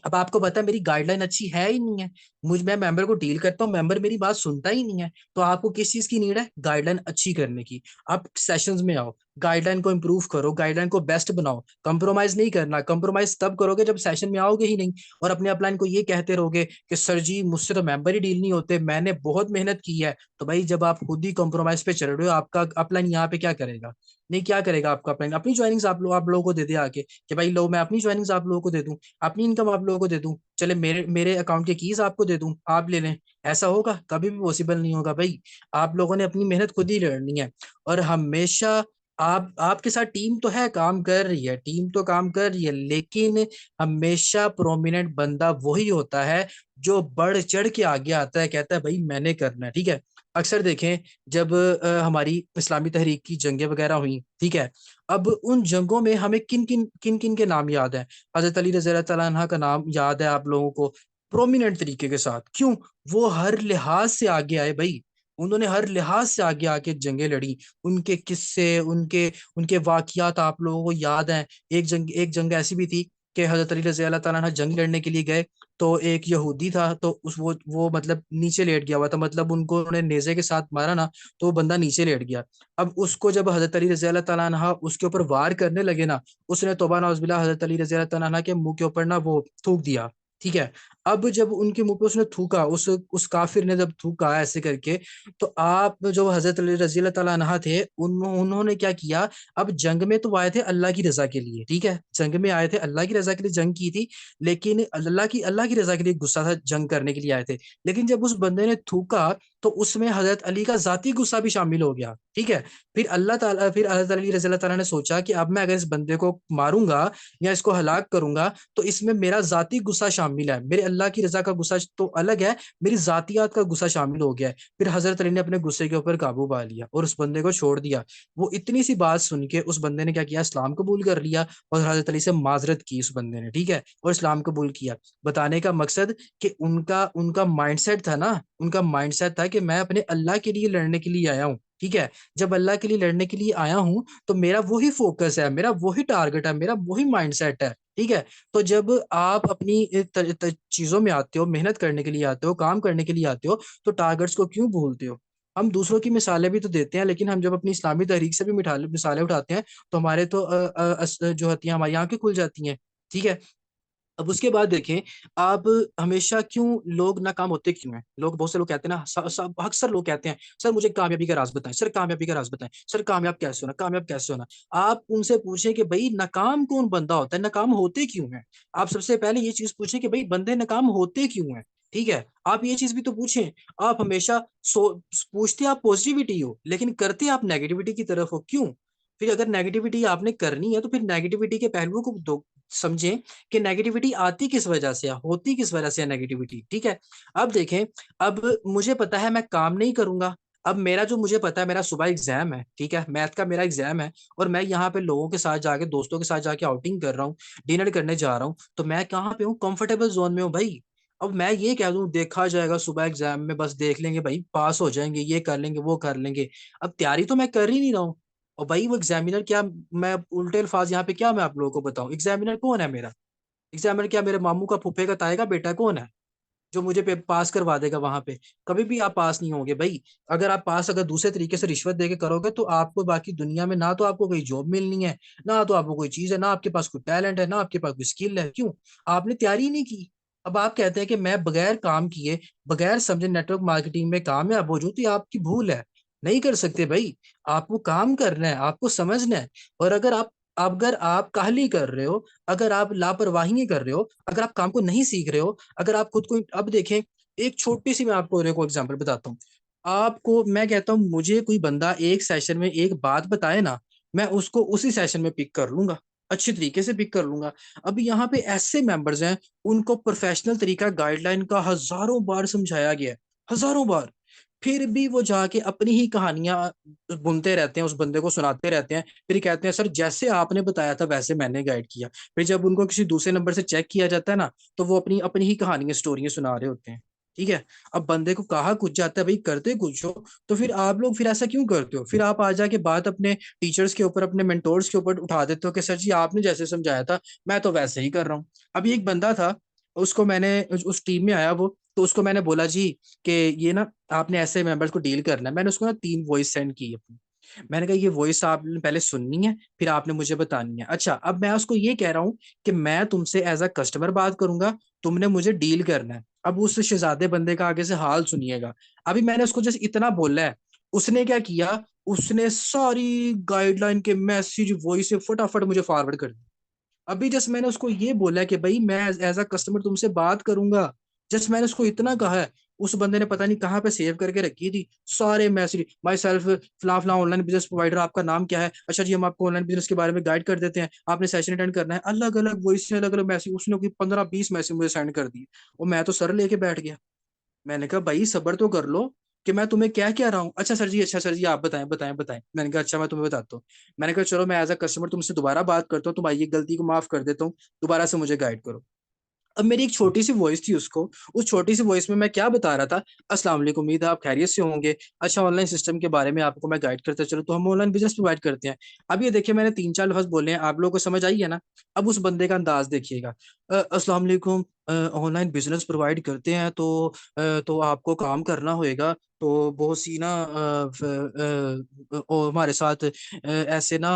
A: अब आपको पता है मेरी गाइडलाइन अच्छी है ही नहीं है, मैं मेंबर को डील करता हूँ, मेंबर मेरी बात सुनता ही नहीं है। तो आपको किस चीज की नीड है, गाइडलाइन अच्छी करने की। आप सेशंस में आओ, गाइडलाइन को इंप्रूव करो, गाइडलाइन को बेस्ट बनाओ। कंप्रोमाइज नहीं करना, कंप्रोमाइज तब करोगे जब सेशन में आओगे ही नहीं, और अपने अपलाइन को ये कहते रहोगे कि सर जी मुझसे तो मेंबर ही डील नहीं होते, मैंने बहुत मेहनत की है। तो भाई जब आप खुद ही कॉम्प्रोमाइज पे चल रहे हो, आपका अपलाइन यहाँ पे क्या करेगा, नहीं क्या करेगा आपका अपलाइन, अपनी ज्वाइनिंग्स आप लोगों को दे दे आके, कि भाई लो मैं अपनी ज्वाइनिंग्स आप लोगों को दे दूं, अपनी इनकम आप लोगों को दे दूं, चले मेरे मेरे अकाउंट के कीज आपको दे दूं, आप ले लें। ऐसा होगा, कभी भी पॉसिबल नहीं होगा भाई। आप लोगों ने अपनी मेहनत खुद ही करनी है। और हमेशा आप, आपके साथ टीम तो है, काम कर रही है, टीम तो काम कर रही है, लेकिन हमेशा प्रोमिनेंट बंदा वही होता है जो बढ़ चढ़ के आगे आता है, कहता है भाई मैंने करना है, ठीक है। अक्सर देखें, जब हमारी इस्लामी तहरीक की जंगें वगैरह हुई, ठीक है। अब उन जंगों में हमें किन किन के नाम याद है, हजरत अली रज़ी अल्लाह तआला अन्हा का नाम याद है आप लोगों को, प्रोमिनेंट तरीके के साथ। क्यों, वो हर लिहाज से आगे आए भाई, उन्होंने हर लिहाज से आगे आके जंगें लड़ी। उनके किस्से, उनके उनके वाकयात आप लोगों को याद हैं। एक जंग ऐसी भी थी कि हजरत अली रजी अल्लाह तआला अन्हु जंग लड़ने के लिए गए, तो एक यहूदी था, तो उस वो मतलब नीचे लेट गया हुआ था, मतलब उनको उन्होंने नेज़े के साथ मारा ना, तो वो बंदा नीचे लेट गया। अब उसको जब हजरत अली रजी अल्लाह तआला अन्हु उसके ऊपर वार करने लगे ना, उसने तौबा नाउज़ुबिल्लाह हजरत अली रजी अल्लाह तआला अन्हु के मुंह के ऊपर ना वो थूक दिया। ठीक है। अब जब उनके मुंह पे उसने थूका, उस काफिर ने जब थूका ऐसे करके, तो आप जो हजरत अली रजी अल्लाह तआला अन्हु थे, उन्होंने क्या किया, अब जंग में तो आए थे अल्लाह की रजा के लिए, ठीक है, जंग में आए थे अल्लाह की रजा के लिए जंग की थी, लेकिन अल्लाह की रजा के लिए गुस्सा था, जंग करने के लिए आए थे। लेकिन जब उस बंदे ने थूका, तो उसमें हजरत अली का जाती गुस्सा भी शामिल हो गया। ठीक है। फिर हजरत अली रजी अल्लाह तआला ने सोचा कि अब मैं अगर इस बंदे को मारूंगा या इसको हलाक करूंगा, तो इसमें मेरा जाती गुस्सा शामिल है, मेरे अल्लाह की रजा का गुस्सा तो अलग है, मेरी जातियात का गुस्सा शामिल हो गया है। फिर हजरत अली ने अपने गुस्से के ऊपर काबू पा लिया और उस बंदे को छोड़ दिया। वो इतनी सी बात सुन के उस बंदे ने क्या किया, इस्लाम कबूल कर लिया और हजरत अली से माजरत की उस बंदे ने, ठीक है, और इस्लाम कबूल किया। बताने का मकसद कि उनका उनका माइंडसेट था ना, उनका माइंडसेट था कि मैं अपने अल्लाह के लिए लड़ने के लिए आया हूँ। ठीक है। जब अल्लाह के लिए लड़ने के लिए आया हूँ, तो मेरा वही फोकस है, मेरा वही टारगेट है, मेरा वही माइंडसेट है। ठीक है। तो जब आप अपनी चीजों में आते हो, मेहनत करने के लिए आते हो, काम करने के लिए आते हो, तो टारगेट्स को क्यों भूलते हो? हम दूसरों की मिसालें भी तो देते हैं, लेकिन हम जब अपनी इस्लामी तहरीक से भी मिसालें उठाते हैं, तो हमारे तो जो होती हैं, हमारी आंखें खुल जाती हैं। ठीक है। अब उसके बाद देखें, आप हमेशा क्यों लोग नाकाम होते क्यों हैं? लोग, बहुत से लोग कहते हैं ना, अक्सर लोग कहते हैं, सर मुझे कामयाबी का राज बताएं, सर कामयाबी का राज बताएं, सर कामयाब कैसे होना, कामयाब कैसे होना। आप उनसे पूछें कि भाई नाकाम कौन बंदा होता है, नाकाम होते क्यों है? आप सबसे पहले ये चीज पूछें कि भाई बंदे नाकाम होते क्यों है। ठीक है। आप ये चीज भी तो पूछें। आप हमेशा पूछते आप पॉजिटिविटी हो, लेकिन करते आप नेगेटिविटी की तरफ हो, क्यों? फिर अगर नेगेटिविटी आपने करनी है, तो फिर नेगेटिविटी के पहलुओं को दो समझें कि नेगेटिविटी आती किस वजह से है, होती किस वजह से है नेगेटिविटी। ठीक है। अब देखें, अब मुझे पता है मैं काम नहीं करूंगा। अब मेरा जो मुझे पता है, मेरा सुबह एग्जाम है, ठीक है, मैथ का मेरा एग्जाम है, और मैं यहाँ पे लोगों के साथ जाके, दोस्तों के साथ जाके आउटिंग कर रहा हूँ, डिनर करने जा रहा हूँ, तो मैं कहाँ पे हूँ, कंफर्टेबल जोन में हूँ भाई। अब मैं ये कह दूं देखा जाएगा सुबह एग्जाम में, बस देख लेंगे भाई, पास हो जाएंगे, ये कर लेंगे, वो कर लेंगे। अब तैयारी तो मैं कर ही नहीं रहा हूँ। और भाई वो एग्जामिनर क्या, मैं उल्टे अल्फाज यहाँ पे क्या मैं आप लोगों को बताऊं, एग्जामिनर कौन है मेरा? एग्जामिनर क्या मेरे मामू का, फूफे का, ताए का बेटा कौन है जो मुझे पास करवा देगा वहां पे? कभी भी आप पास नहीं होंगे भाई। अगर आप पास अगर दूसरे तरीके से रिश्वत देके करोगे, तो आपको बाकी दुनिया में ना तो आपको कोई जॉब मिलनी है, ना तो आपको कोई चीज है, ना आपके पास कोई टैलेंट है, ना आपके पास कोई स्किल है। क्यों? आपने तैयारी ही नहीं की। अब आप कहते हैं कि मैं बगैर काम किए, बगैर समझे नेटवर्क मार्केटिंग में कामयाब हो जाऊं, तो ये आपकी भूल है। नहीं कर सकते भाई। आपको काम करना है, आपको समझना है। और अगर आप काहली कर रहे हो, अगर आप लापरवाही कर रहे हो, अगर आप काम को नहीं सीख रहे हो, अगर आप खुद को, अब देखें, एक छोटी सी मैं आपको देखो एग्जांपल बताता हूँ। आपको मैं कहता हूँ, मुझे कोई बंदा एक सेशन में एक बात बताए ना, मैं उसको उसी सेशन में पिक कर लूंगा, अच्छी तरीके से पिक कर लूंगा। अब यहाँ पे ऐसे मेंबर्स हैं, उनको प्रोफेशनल तरीका गाइडलाइन का हजारों बार समझाया गया है, हजारों बार, फिर भी वो जाके अपनी ही कहानियां बुनते रहते हैं, उस बंदे को सुनाते रहते हैं, फिर कहते हैं सर जैसे आपने बताया था वैसे मैंने गाइड किया। फिर जब उनको किसी दूसरे नंबर से चेक किया जाता है ना, तो वो अपनी अपनी ही कहानियां, स्टोरियां सुना रहे होते हैं। ठीक है। अब बंदे को कहा कुछ जाता है, भाई करते कुछ हो। तो फिर आप लोग फिर ऐसा क्यों करते हो? फिर आप आ जाके बात अपने टीचर्स के ऊपर, अपने मेंटोर्स के ऊपर उठा देते हो कि सर जी आपने जैसे समझाया था, मैं तो वैसे ही कर रहा हूँ। अभी एक बंदा था, उसको मैंने उस टीम में आया वो, तो उसको मैंने बोला जी कि ये ना आपने ऐसे मेंबर्स को डील करना है। मैंने उसको ना 3 वॉइस सेंड की अपनी। मैंने कहा ये वॉइस आपने पहले सुननी है, फिर आपने मुझे बतानी है। अच्छा, अब मैं उसको ये कह रहा हूँ कि मैं तुमसे एज अ कस्टमर बात करूंगा, तुमने मुझे डील करना है। अब उस शहजादे बंदे का आगे से हाल सुनिएगा। अभी मैंने उसको जस्ट इतना बोला है, उसने क्या किया, उसने सारी गाइडलाइन के मैसेज वॉइस से फटाफट मुझे फॉरवर्ड कर दी। अभी जस्ट मैंने उसको ये बोला कि भाई मैं एज अ कस्टमर तुमसे बात करूंगा, जस्ट मैंने उसको इतना कहा है, उस बंदे ने पता नहीं कहाँ पे सेव करके रखी थी सारे मैसेज, माई सेल्फ फला फला ऑनलाइन बिजनेस प्रोवाइडर, आपका नाम क्या है, अच्छा जी हम आपको ऑनलाइन बिजनेस के बारे में गाइड कर देते हैं, आपने सेशन अटेंड करना है, अलग अलग वॉइस से अलग अलग मैसेज, उसने कोई 15-20 मैसेज मुझे सेंड कर दिए। और मैं तो सर लेके बैठ गया। मैंने कहा भाई सब्र तो कर लो, कि मैं तुम्हें क्या कह रहा हूँ। अच्छा सर जी, अच्छा सर जी, आप बताएं बताएं बताएं। मैंने कहा अच्छा मैं तुम्हें बताता हूँ। मैंने कहा चलो मैं एज अ कस्टमर तुमसे दोबारा बात करता हूँ, तुम्हारी ये गलती को माफ कर देता हूँ, दोबारा से मुझे गाइड करो। अब मेरी एक छोटी सी वॉइस थी उसको, उस छोटी सी वॉइस में मैं क्या बता रहा था, अस्सलाम वालेकुम, उम्मीद है आप खैरियत से होंगे। अच्छा, ऑनलाइन सिस्टम के बारे में आपको मैं गाइड करता चलो, तो हम ऑनलाइन बिजनेस प्रोवाइड करते हैं। अब ये देखिए, मैंने तीन चार लफ्ज बोले हैं, आप लोगों को समझ आई है ना। अब उस बंदे का अंदाज देखिएगा। अस्सलाम वालेकुम, ऑनलाइन बिजनेस प्रोवाइड करते हैं, तो आपको काम करना होएगा। तो बहुत सी ना हमारे साथ ऐसे ना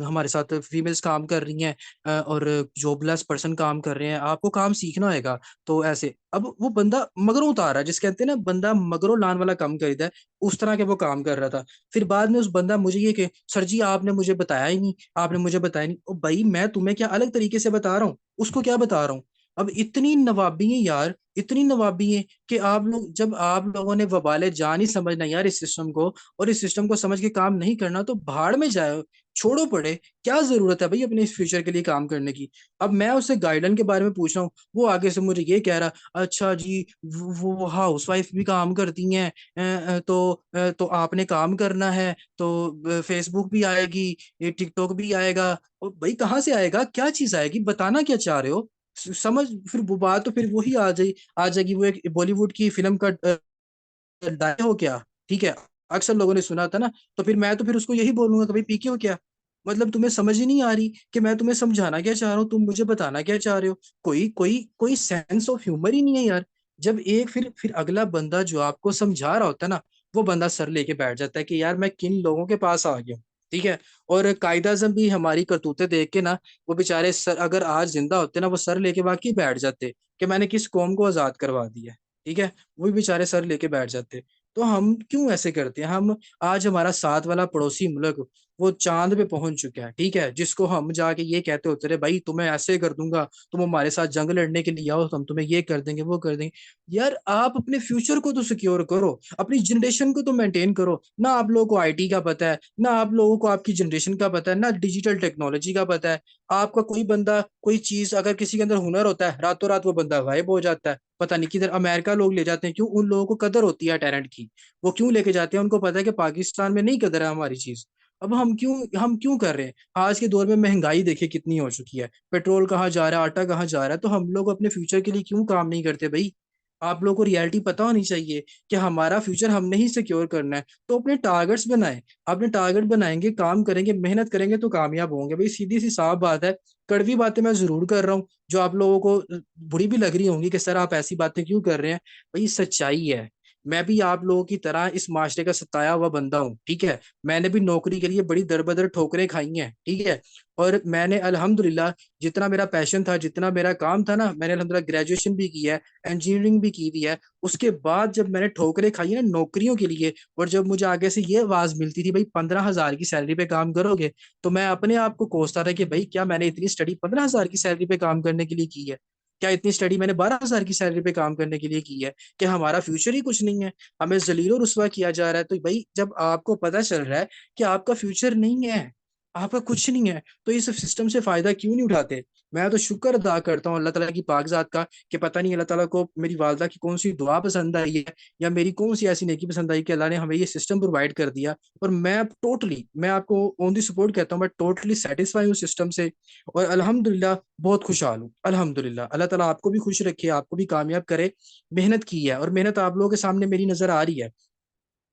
A: हमारे साथ फीमेल्स काम कर रही हैं, और जॉबलेस पर्सन काम कर रहे हैं, आपको काम सीखना होगा। तो ऐसे अब वो बंदा मगरों उतार रहा है, जिसके कहते हैं ना बंदा मगरों लान वाला काम करता है, उस तरह के वो काम कर रहा था। फिर बाद में उस बंदा मुझे ये कि सर जी आपने मुझे बताया ही नहीं, आपने मुझे बताया नहीं। ओ भाई, मैं तुम्हें क्या अलग तरीके से बता रहा हूँ, उसको क्या बता रहा हूँ। अब इतनी नवाबी है यार, इतनी नवाबी है कि आप लोग, जब आप लोगों ने वबाले जान ही समझना यार इस सिस्टम को, और इस सिस्टम को समझ के काम नहीं करना, तो भाड़ में जाए, छोड़ो पड़े। क्या जरूरत है भाई अपने इस फ्यूचर के लिए काम करने की। अब मैं उससे गाइडलाइन के बारे में पूछ रहा हूँ, वो आगे से मुझे ये कह रहा, अच्छा जी वो हाउस वाइफ भी काम करती हैं, तो आपने काम करना है, तो फेसबुक भी आएगी, ये टिकटॉक भी आएगा। और भाई कहाँ से आएगा, क्या चीज आएगी, बताना क्या चाह रहे हो। समझ, फिर वो बात तो फिर वही आ जाएगी, वो एक बॉलीवुड की फिल्म का डायलॉग हो क्या। ठीक है, अक्सर लोगों ने सुना था ना। तो फिर मैं तो फिर उसको यही बोलूंगा कि भाई पी के हो क्या। मतलब तुम्हें समझ ही नहीं आ रही कि मैं तुम्हें समझाना क्या चाह रहा हूँ, तुम मुझे बताना क्या चाह रहे हो। कोई कोई कोई सेंस ऑफ ह्यूमर ही नहीं है यार। जब एक फिर अगला बंदा जो आपको समझा रहा होता है ना, वो बंदा सर लेके बैठ जाता है कि यार मैं किन लोगों के पास आ गया हूँ। ठीक है। और कायद आजम भी हमारी करतूतें देख के ना, वो बेचारे सर अगर आज जिंदा होते ना, वो सर लेके वाकई बैठ जाते कि मैंने किस कौम को आजाद करवा दिया है। ठीक है। वो भी बेचारे सर लेके बैठ जाते। तो हम क्यों ऐसे करते हैं हम। आज हमारा साथ वाला पड़ोसी मुल्क वो चांद पे पहुंच चुका है, ठीक है, जिसको हम जाके ये कहते होते रहे भाई तुम्हें ऐसे कर दूंगा, तुम हमारे साथ जंग लड़ने के लिए आओ, तो हम तुम्हें ये कर देंगे वो कर देंगे। यार आप अपने फ्यूचर को तो सिक्योर करो, अपनी जनरेशन को तो मेंटेन करो ना। आप लोगों को आईटी का पता है ना, आप लोगों को आपकी जनरेशन का पता है ना, डिजिटल टेक्नोलॉजी का पता है। आपका कोई बंदा कोई चीज अगर किसी के अंदर हुनर होता है, रातों रात वो बंदा गायब हो जाता है, पता नहीं किधर अमेरिका लोग ले जाते हैं। क्यों, उन लोगों को कदर होती है टैलेंट की। वो क्यों लेके जाते हैं, उनको पता है कि पाकिस्तान में नहीं कदर है हमारी चीज। अब हम क्यों कर रहे हैं। आज के दौर में महंगाई देखिए कितनी हो चुकी है, पेट्रोल कहाँ जा रहा है, आटा कहाँ जा रहा है, तो हम लोग अपने फ्यूचर के लिए क्यों काम नहीं करते भाई। आप लोगों को रियलिटी पता होनी चाहिए कि हमारा फ्यूचर हमने ही सिक्योर करना है, तो अपने टारगेट्स बनाएं। अपने टारगेट बनाएंगे, काम करेंगे, मेहनत करेंगे, तो कामयाब होंगे भाई, सीधी सी साफ बात है। कड़वी बातें मैं जरूर कर रहा हूँ, जो आप लोगों को बुरी भी लग रही होंगी कि सर आप ऐसी बातें क्यों कर रहे हैं। भाई सच्चाई है। मैं भी आप लोगों की तरह इस माशरे का सताया हुआ बंदा हूँ, ठीक है। मैंने भी नौकरी के लिए बड़ी दरबदर ठोकरें खाई हैं, ठीक है। और मैंने अल्हम्दुलिल्लाह, जितना मेरा पैशन था, जितना मेरा काम था ना, मैंने अल्हम्दुलिल्लाह ग्रेजुएशन भी की है, इंजीनियरिंग भी की हुई है। उसके बाद जब मैंने ठोकरें खाई है ना नौकरियों के लिए, और जब मुझे आगे से ये आवाज मिलती थी भाई 15,000 की सैलरी पे काम करोगे, तो मैं अपने आप को कोसता था कि भाई क्या मैंने इतनी स्टडी 15,000 की सैलरी पे काम करने के लिए की है। क्या इतनी स्टडी मैंने 12,000 की सैलरी पे काम करने के लिए की है। कि हमारा फ्यूचर ही कुछ नहीं है, हमें जलीलो रुस्वा किया जा रहा है। तो भाई जब आपको पता चल रहा है कि आपका फ्यूचर नहीं है, आपका कुछ नहीं है, तो इस सिस्टम से फायदा क्यों नहीं उठाते। मैं तो शुक्र अदा करता हूँ अल्लाह ताला की पाकजात का, कि पता नहीं अल्लाह ताला को मेरी वालदा की कौन सी दुआ पसंद आई है, या मेरी कौन सी ऐसी नेकी पसंद आई कि अल्लाह ने हमें ये सिस्टम प्रोवाइड कर दिया। और मैं अब टोटली, मैं आपको ऑन दी सपोर्ट कहता हूँ, मैं टोटली सेटिस्फाई हूँ सिस्टम से। और अल्हम्दुलिल्लाह बहुत खुशहाल हूँ अल्हम्दुलिल्लाह। अल्लाह ताला आपको भी खुश रखे, आपको भी कामयाब करे। मेहनत की है, और मेहनत आप लोगों के सामने मेरी नजर आ रही है।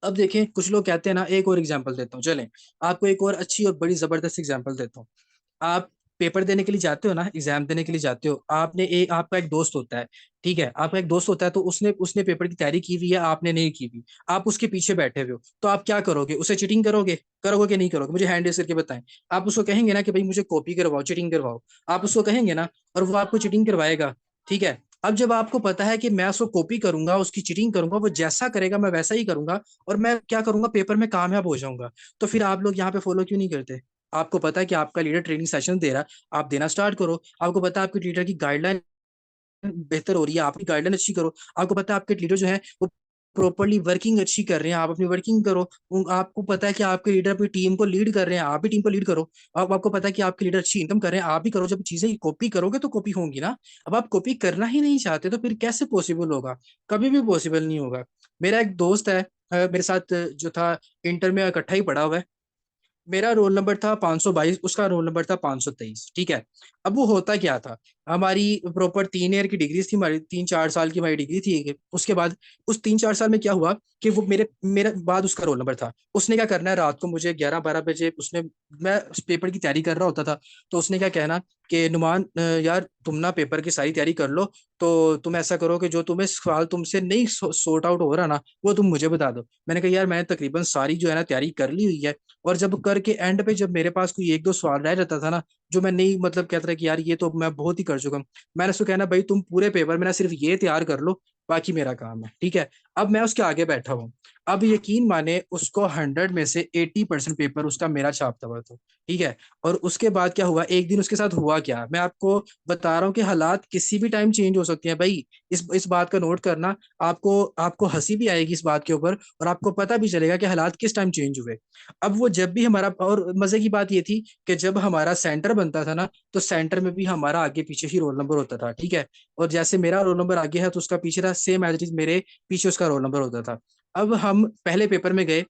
A: अब देखें, कुछ लोग कहते हैं ना, एक और एग्जांपल देता हूँ चलें, आपको एक और अच्छी और बड़ी जबरदस्त एग्जांपल देता हूँ। आप पेपर देने के लिए जाते हो ना, एग्जाम देने के लिए जाते हो, आपका एक दोस्त होता है, ठीक है, आपका एक दोस्त होता है, तो उसने उसने पेपर की तैयारी की हुई है, आपने नहीं की हुई। आप उसके पीछे बैठे हुए हो, तो आप क्या करोगे, उसे चीटिंग करोगे, करोगे कि नहीं करोगे, मुझे हैंड रेस करके बताएं। आप उसको कहेंगे ना कि भाई मुझे कॉपी करवाओ, चीटिंग करवाओ, आप उसको कहेंगे ना, और वो आपको चीटिंग करवाएगा। ठीक है। अब जब आपको पता है कि मैं उसको कॉपी करूंगा, उसकी चीटिंग करूंगा, वो जैसा करेगा मैं वैसा ही करूंगा, और मैं क्या करूंगा, पेपर में कामयाब हो जाऊंगा, तो फिर आप लोग यहाँ पे फॉलो क्यों नहीं करते। आपको पता है कि आपका लीडर ट्रेनिंग सेशन दे रहा है, आप देना स्टार्ट करो। आपको पता है आपके लीडर की गाइडलाइन बेहतर हो रही है, आप अपनी गाइडलाइन अच्छी करो। आपको पता है आपके लीडर जो है वो प्रॉपरली वर्किंग अच्छी कर रहे हैं, आप अपनी वर्किंग करो। आपको पता है कि आपके लीडर अपनी टीम को लीड कर रहे हैं, आप भी टीम को लीड करो। अब आपको पता है कि आपके लीडर अच्छी इनकम कर रहे हैं, आप भी करो। जब चीजें कॉपी करोगे तो कॉपी होंगी ना। अब आप कॉपी करना ही नहीं चाहते, तो फिर कैसे पॉसिबल होगा। कभी भी पॉसिबल नहीं होगा। मेरा एक दोस्त है, मेरे साथ जो था, इंटर में इकट्ठा ही पढ़ा हुआ है। मेरा रोल नंबर था 522, उसका रोल नंबर था 523। ठीक है। अब वो होता क्या था, हमारी प्रॉपर 3 ईयर की डिग्री थी, हमारी 3-4 साल की हमारी डिग्री थी। उसके बाद उस 3-4 साल में क्या हुआ कि वो मेरे बाद उसका रोल नंबर था। उसने क्या करना है, रात को मुझे 11-12 बजे उसने, मैं उस पेपर की तैयारी कर रहा होता था, तो उसने क्या कहना कि नुमान यार तुम ना पेपर की सारी तैयारी कर लो, तो तुम ऐसा करो कि जो तुम्हें सवाल तुमसे नहीं सॉर्ट आउट हो रहा ना, वो तुम मुझे बता दो। मैंने कहा यार मैंने तकरीबन सारी जो है ना तैयारी कर ली हुई है, और जब करके एंड पे जब मेरे पास कोई एक दो सवाल रह जाता था ना, जो मैं नहीं मतलब कहता था कि यार ये तो मैं बहुत ही कर चुका हूँ, मैंने उसको कहना भाई तुम पूरे पेपर में ना सिर्फ ये तैयार कर लो, बाकी मेरा काम है। ठीक है। अब मैं उसके आगे बैठा हूँ। अब यकीन माने उसको 100 में से 80% पेपर उसका मेरा छापता हुआ था। ठीक है। और उसके बाद क्या हुआ, एक दिन उसके साथ हुआ क्या, मैं आपको बता रहा हूँ कि हालात किसी भी टाइम चेंज हो सकते हैं भाई। इस बात का नोट करना। आपको आपको हंसी भी आएगी इस बात के ऊपर, और आपको पता भी चलेगा कि हालात किस टाइम चेंज हुए। अब वो जब भी हमारा, और मजे की बात ये थी कि जब हमारा सेंटर बनता था ना, तो सेंटर में भी हमारा आगे पीछे ही रोल नंबर होता था। ठीक है। और जैसे मेरा रोल नंबर आगे है तो उसका पीछे था, सेम एज इट इज मेरे पीछे उसका रोल नंबर होता था। अब हम पहले पेपर में गए,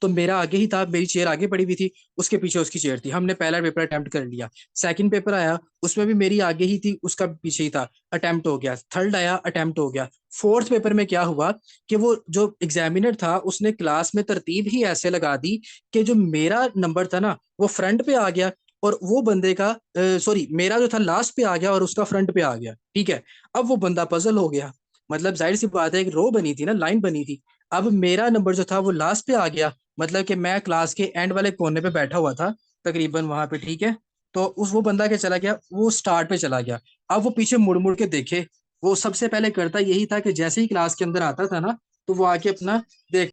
A: तो मेरा आगे ही था, मेरी चेयर आगे पड़ी हुई थी, उसके पीछे उसकी चेयर थी, हमने पहला पेपर अटेम्प्ट कर लिया। सेकंड पेपर आया, उसमें भी मेरी आगे ही थी, उसका पीछे ही था, अटेम्प्ट हो गया। थर्ड आया, अटेम्प्ट हो गया। फोर्थ पेपर में क्या हुआ कि वो जो एग्जामिनर था उसने क्लास में तरतीब ही ऐसे लगा दी कि जो मेरा नंबर था ना वो फ्रंट पे आ गया, और वो बंदे का, सॉरी, मेरा जो था लास्ट पे आ गया और उसका फ्रंट पे आ गया। ठीक है। अब वो बंदा पजल हो गया। मतलब जाहिर सी बात है, एक रो बनी थी ना, लाइन बनी थी। अब मेरा नंबर जो था वो लास्ट पे आ गया, मतलब कि मैं क्लास के एंड वाले कोने पे बैठा हुआ था, तकरीबन वहां पे। ठीक है। तो उस वो बंदा क्या चला गया, वो स्टार्ट पे चला गया। अब वो पीछे मुड़ मुड़ के देखे, वो सबसे पहले करता यही था कि जैसे ही क्लास के अंदर आता था ना, तो वो आके अपना देख,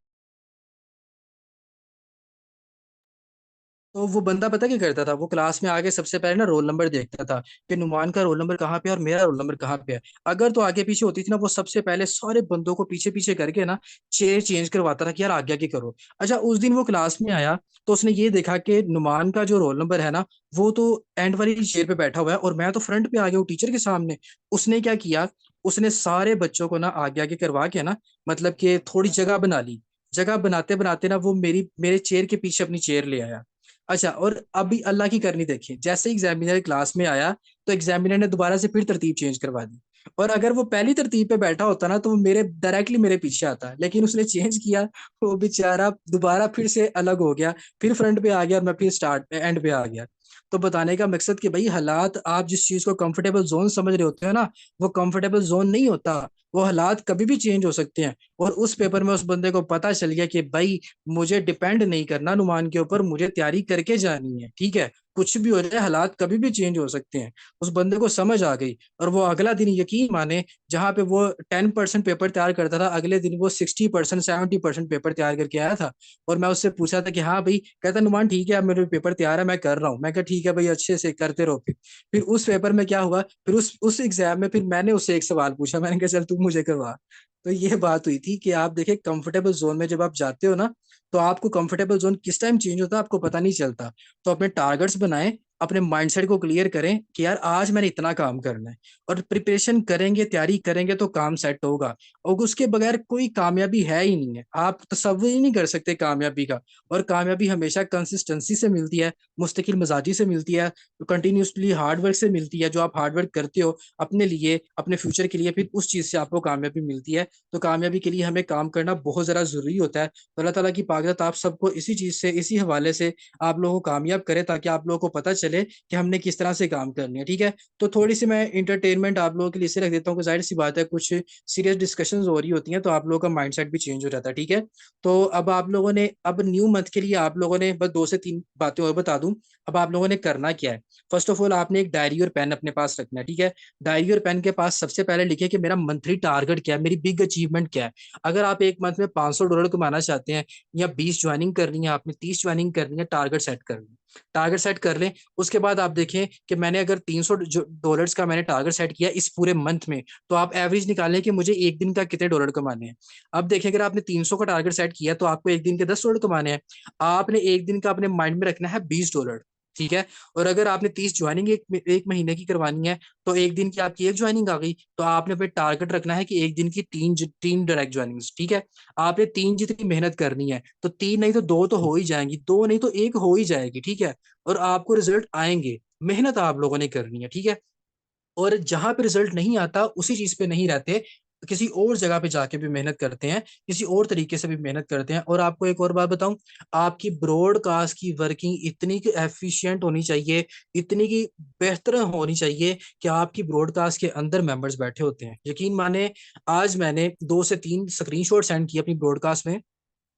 A: तो वो बंदा पता क्या करता था, वो क्लास में आके सबसे पहले ना रोल नंबर देखता था कि नुमान का रोल नंबर कहाँ पे है और मेरा रोल नंबर कहाँ पे है। अगर तो आगे पीछे होती थी ना, वो सबसे पहले सारे बंदों को पीछे पीछे करके ना चेयर चेंज करवाता था कि यार आगे आगे करो। अच्छा, उस दिन वो क्लास में आया, तो उसने ये देखा कि नुमान का जो रोल नंबर है ना, वो तो एंड वाली चेयर पे बैठा हुआ है और मैं तो फ्रंट पे आ गया हूँ टीचर के सामने। उसने क्या किया, उसने सारे बच्चों को ना आगे आगे करवा के ना, मतलब कि थोड़ी जगह बना ली। जगह बनाते बनाते ना वो मेरे चेयर के पीछे अपनी चेयर ले आया। अच्छा, और अभी अल्लाह की करनी देखिए, जैसे एग्जामिनर क्लास में आया, तो एग्जामिनर ने दोबारा से फिर तरतीब चेंज करवा दी। और अगर वो पहली तरतीब पे बैठा होता ना, तो वो मेरे डायरेक्टली मेरे पीछे आता, लेकिन उसने चेंज किया। वो बेचारा दोबारा फिर से अलग हो गया, फिर फ्रंट पे आ गया और मैं फिर स्टार्ट एंड पे आ गया। तो बताने का मकसद कि भाई हालात, आप जिस चीज को कंफर्टेबल जोन समझ रहे होते हो ना, वो कंफर्टेबल जोन नहीं होता। वो हालात कभी भी चेंज हो सकते हैं। और उस पेपर में उस बंदे को पता चल गया कि भाई मुझे डिपेंड नहीं करना नुमान के ऊपर, मुझे तैयारी करके जानी है। ठीक है। कुछ भी हो जाए, हालात कभी भी चेंज हो सकते हैं। उस बंदे को समझ आ गई। और वो अगला दिन, यकीन माने, जहां पे वो 10% पेपर तैयार करता था, अगले दिन वो 60%, 70% पेपर तैयार करके आया था। और मैं उससे पूछा था कि हाँ भाई, कहता नुमान ठीक है, अब मेरे पेपर तैयार है, मैं कर रहा हूँ। मैं कहा ठीक है भाई, अच्छे से करते रहो। फिर उस पेपर में क्या हुआ, फिर उस एग्जाम में फिर मैंने उससे एक सवाल पूछा, मैंने कहा चल तू मुझे करवा। तो ये बात हुई थी कि आप देखिए, कंफर्टेबल जोन में जब आप जाते हो ना, तो आपको कंफर्टेबल जोन किस टाइम चेंज होता है आपको पता नहीं चलता। तो अपने टारगेट्स बनाएं, अपने माइंडसेट को क्लियर करें कि यार आज मैंने इतना काम करना है, और प्रिपरेशन करेंगे, तैयारी करेंगे तो काम सेट होगा। और उसके बगैर कोई कामयाबी है ही नहीं है, आप तसव्वुर ही नहीं कर सकते कामयाबी का। और कामयाबी हमेशा कंसिस्टेंसी से मिलती है, मुस्तकिल मिजाजी से मिलती है, कंटिन्यूसली हार्ड वर्क से मिलती है। जो आप हार्ड वर्क करते हो अपने लिए, अपने फ्यूचर के लिए, फिर उस चीज से आपको कामयाबी मिलती है। तो कामयाबी के लिए हमें काम करना बहुत ज़्यादा ज़रूरी होता है। तो अल्लाह ताला की पाकज़त आप सबको इसी चीज़ से, इसी हवाले से आप लोगों को कामयाब करे, ताकि आप लोगों को पता चले कि हमने किस तरह से काम करनी है। ठीक है। तो थोड़ी सी मैं इंटरटेनमेंट आप लोगों के लिए इसे रख देता हूँ कि जाहिर सी बात है, कुछ सीरियस डिस्कशन हो रही होती हैं, तो आप लोगों का माइंडसेट भी चेंज हो जाता है। ठीक है। तो अब आप लोगों ने, अब न्यू मंथ के लिए आप लोगों ने, बस 2 से 3 बातें और बता दूं। अब आप लोगों ने करना क्या है, फर्स्ट ऑफ ऑल आपने एक डायरी और पेन अपने पास रखना है। ठीक है। डायरी और पेन के पास सबसे पहले लिखे कि मेरा मंथली टारगेट क्या है, मेरी बिग अचीवमेंट क्या है। अगर आप एक मंथ में $500 कमाना चाहते हैं, या 20 ज्वाइनिंग करनी है, आपने 30 ज्वाइनिंग करनी है, टारगेट सेट कर लें। टारगेट सेट कर लें। उसके बाद आप देखें कि मैंने अगर $300 का मैंने टारगेट सेट किया इस पूरे मंथ में, तो आप एवरेज निकालें कि मुझे एक दिन का कितने डॉलर कमाने हैं। अब देखें, अगर आपने 300 का टारगेट सेट किया तो आपको एक दिन के $10 कमाने हैं। आपने एक दिन का अपने माइंड में रखना है $20। ठीक है। और अगर आपने 30 ज्वाइनिंग एक महीने की करवानी है, तो एक दिन की आपकी एक ज्वाइनिंग आ गई, तो आपने अपने टारगेट रखना है कि एक दिन की तीन डायरेक्ट ज्वाइनिंग। ठीक है। आपने तीन जितनी मेहनत करनी है, तो तीन नहीं तो दो तो हो ही जाएंगी, दो नहीं तो एक हो ही जाएगी। ठीक है। और आपको रिजल्ट आएंगे, मेहनत आप लोगों ने करनी है। ठीक है। और जहां पे रिजल्ट नहीं आता उसी चीज पे नहीं रहते, किसी और जगह पे जाके भी मेहनत करते हैं, किसी और तरीके से भी मेहनत करते हैं। और आपको एक और बात बताऊं, आपकी ब्रॉडकास्ट की वर्किंग इतनी की एफिशिएंट होनी चाहिए, इतनी की बेहतर होनी चाहिए कि आपकी ब्रॉडकास्ट के अंदर मेंबर्स बैठे होते हैं। यकीन माने, आज मैंने 2 से 3 स्क्रीनशॉट सेंड किए अपनी ब्रॉडकास्ट में।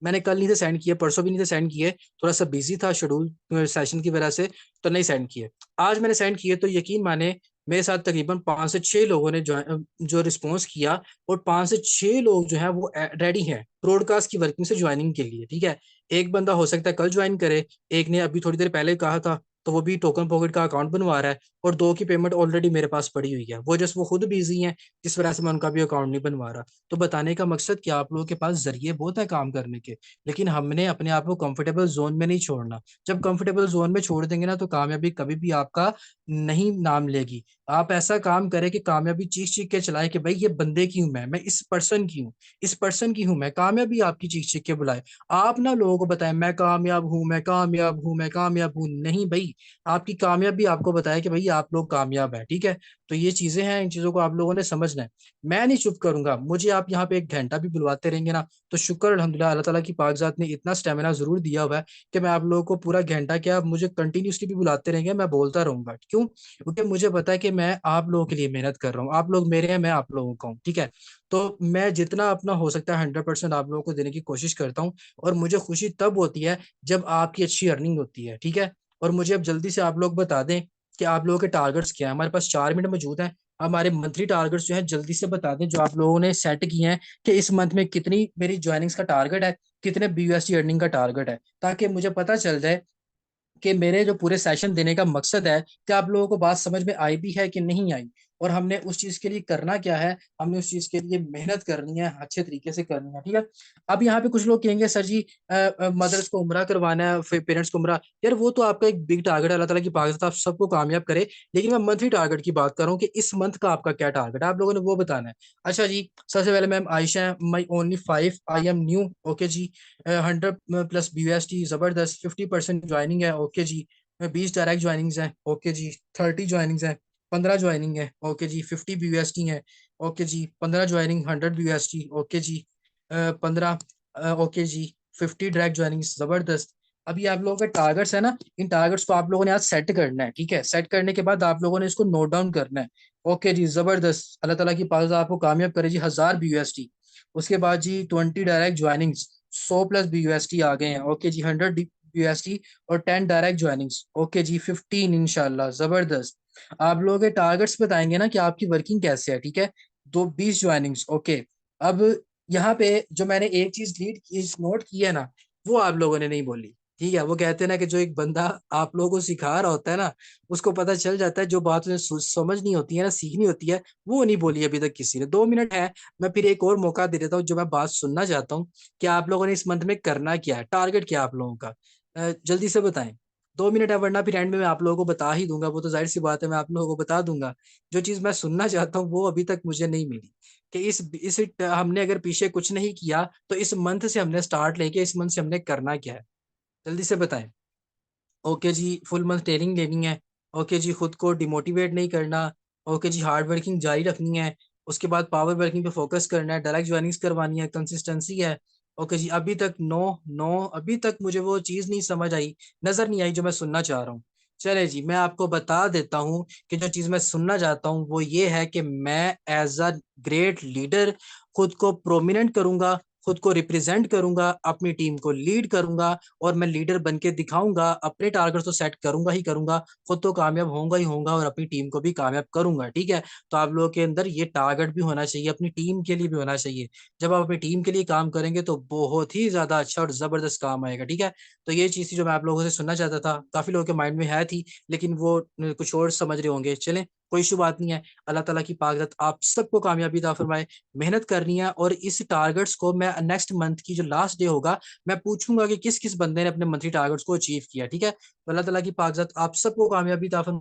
A: मैंने कल नहीं थे सेंड किए, परसों भी नहीं थे सेंड किए, थोड़ा सा बिजी था शेड्यूल सेशन की वजह से, तो नहीं सेंड किए। आज मैंने सेंड किए, तो यकीन माने मेरे साथ तकरीबन 5 से 6 लोगों ने जो रिस्पॉन्स किया, और 5 से 6 लोग जो है वो रेडी हैं ब्रॉडकास्ट की वर्किंग से ज्वाइनिंग के लिए। ठीक है। एक बंदा हो सकता है कल ज्वाइन करे, एक ने अभी थोड़ी देर पहले कहा था, तो वो भी टोकन पॉकेट का अकाउंट बनवा रहा है, और दो की पेमेंट ऑलरेडी मेरे पास पड़ी हुई है, वो जस्ट वो खुद बिजी हैं, जिस वजह से मैं उनका भी अकाउंट नहीं बनवा रहा। तो बताने का मकसद कि आप लोगों के पास जरिए बहुत है काम करने के, लेकिन हमने अपने आप को कंफर्टेबल जोन में नहीं छोड़ना। जब कंफर्टेबल जोन में छोड़ देंगे ना, तो कामयाबी कभी भी आपका नहीं नाम लेगी। आप ऐसा काम करें कि कामयाबी चीख चीख के चलाए कि भाई ये बंदे की हूं मैं इस पर्सन की हूँ, इस पर्सन की हूं मैं, कामयाबी आपकी चीख चीख के बुलाए। आप ना लोगों को बताएं मैं कामयाब हूं, मैं कामयाब हूं, मैं कामयाब हूं, नहीं भाई। आपकी कामयाबी आपको बताए कि भाई आप लोग कामयाब है। ठीक है। तो ये चीजें हैं, इन चीजों को आप लोगों ने समझना है। मैं नहीं चुप करूंगा, मुझे आप यहाँ पे 1 घंटा भी बुलवाते रहेंगे ना, तो शुक्र अल्हम्दुलिल्लाह, अल्लाह ताला की पाकजात ने इतना स्टेमिना जरूर दिया हुआ है कि मैं आप लोगों को पूरा घंटा क्या, आप मुझे कंटिन्यूसली भी बुलाते रहेंगे, मैं बोलता रहूंगा। क्यों? क्योंकि मुझे पता है कि मैं आप लोगों के लिए मेहनत कर रहा हूँ, आप लोग मेरे हैं, मैं आप लोगों का हूँ। ठीक है। तो मैं जितना अपना हो सकता है 100% आप लोगों को देने की कोशिश करता हूँ। और मुझे खुशी तब होती है जब आपकी अच्छी अर्निंग होती है। ठीक है। और मुझे अब जल्दी से आप लोग बता दें कि आप लोगों के टारगेट्स क्या है। हमारे पास 4 मिनट मौजूद हैं। हमारे मंथली टारगेट्स जो है जल्दी से बता दें, जो आप लोगों ने सेट किए हैं, कि इस मंथ में कितनी मेरी ज्वाइनिंग्स का टारगेट है, कितने बीयूएसडी अर्निंग का टारगेट है, ताकि मुझे पता चल जाए कि मेरे जो पूरे सेशन देने का मकसद है, कि आप लोगों को बात समझ में आई भी है कि नहीं आई, और हमने उस चीज के लिए करना क्या है, हमने उस चीज के लिए मेहनत करनी है, अच्छे तरीके से करनी है। ठीक है। अब यहाँ पे कुछ लोग कहेंगे सर जी, मदर्स को उम्रा करवाना है, फिर पेरेंट्स को उम्रा। यार वो तो आपका एक बिग टारगेट है, अल्लाह ताला की पाक आप सबको कामयाब करे। लेकिन मैं मंथली टारगेट की बात कर रहा हूँ कि इस मंथ का आपका क्या टारगेट है, आप लोगों ने वो बताना है। अच्छा जी, सबसे पहले मैम आयशा है, my only 5, I am new. Okay जी। 100+ BUSD, जबरदस्त। 50% ज्वाइनिंग है। ओके जी। 20 डायरेक्ट ज्वाइनिंग्स हैं। ओके जी। 30 ज्वाइनिंग्स हैं। 15 ज्वाइनिंग है। ओके जी। 50 BUSD है। ओके जी। 15 ज्वाइनिंग, 100 BUSD। ओके जी। 15। ओके जी। 50 डायरेक्ट ज्वाइनिंग्स, जबरदस्त। अभी आप लोगों के टारगेट्स है ना, इन टारगेट्स को आप लोगों ने आज सेट करना है। ठीक है। सेट करने के बाद आप लोगों ने इसको नोट डाउन करना है। ओके जी, जबरदस्त। अल्लाह ताला की पाक आपको कामयाब करे जी। 1000 BUSD। उसके बाद जी 20 डायरेक्ट ज्वाइनिंग्स, 100+ BUSD आ गए हैं। ओके जी। 100 BUSD और 10 डायरेक्ट ज्वाइनिंग्स। ओके जी। 15 इंशाल्लाह, जबरदस्त। आप लोगों के टारगेट्स बताएंगे ना कि आपकी वर्किंग कैसे है। ठीक है। 20 ज्वाइनिंग्स। ओके। अब यहाँ पे जो मैंने एक चीज लीड की नोट की है ना, वो आप लोगों ने नहीं बोली। ठीक है। वो कहते हैं ना कि जो एक बंदा आप लोगों को सिखा रहा होता है ना, उसको पता चल जाता है, जो बात उन्हें समझ नहीं होती है ना, सीखनी होती है, वो नहीं बोली अभी तक किसी ने। 2 मिनट है, मैं फिर एक और मौका दे देता हूँ, जो मैं बात सुनना चाहता हूँ कि आप लोगों ने इस मंथ में करना क्या है, टारगेट क्या है आप लोगों का। जल्दी से बताएं। 2 मिनट है, वरना फिर एंड में मैं आप लोगों को बता ही दूंगा, वो तो जाहिर सी बात है, मैं आप लोगों को बता दूंगा। जो चीज मैं सुनना चाहता हूँ वो अभी तक मुझे नहीं मिली, कि इस हमने अगर पीछे कुछ नहीं किया, तो इस मंथ से हमने स्टार्ट लेके इस मंथ से हमने करना क्या है। जल्दी से बताएं। ओके जी। फुल मंथ ट्रेनिंग लेनी है। ओके जी। खुद को डिमोटिवेट नहीं करना। ओके जी। हार्ड वर्किंग जारी रखनी है। उसके बाद पावर वर्किंग पे फोकस करना है, डायरेक्ट ज्वाइनिंग्स करवानी है, कंसिस्टेंसी है। ओके जी। अभी तक नो, नो, अभी तक मुझे वो चीज़ नहीं समझ आई, नज़र नहीं आई जो मैं सुनना चाह रहा हूँ। चले जी, मैं आपको बता देता हूँ कि जो चीज़ मैं सुनना चाहता हूँ वो ये है कि मैं एज अ ग्रेट लीडर खुद को प्रोमिनेंट करूंगा, खुद को रिप्रेजेंट करूंगा, अपनी टीम को लीड करूंगा, और मैं लीडर बन के दिखाऊंगा। अपने टारगेट तो सेट करूंगा ही करूंगा, खुद तो कामयाब होऊंगा ही होऊंगा, और अपनी टीम को भी कामयाब करूंगा। ठीक है। तो आप लोगों के अंदर ये टारगेट भी होना चाहिए, अपनी टीम के लिए भी होना चाहिए। जब आप अपनी टीम के लिए काम करेंगे तो बहुत ही ज्यादा अच्छा और जबरदस्त काम आएगा। ठीक है। तो ये चीज थी जो मैं आप लोगों से सुनना चाहता था, काफी लोगों के माइंड में है थी, लेकिन वो कुछ और समझ रहे होंगे। चलें, कोई इशू बात नहीं है। अल्लाह ताला की पाक आप सबको कामयाबी अता फरमाए। मेहनत करनी है और इस टारगेट्स को मैं नेक्स्ट मंथ की जो लास्ट डे होगा, मैं पूछूंगा कि किस किस बंदे ने अपने मंथली टारगेट्स को अचीव किया। ठीक है, तो अल्लाह ताला की पाक आप सबको कामयाबी अता फरमाए।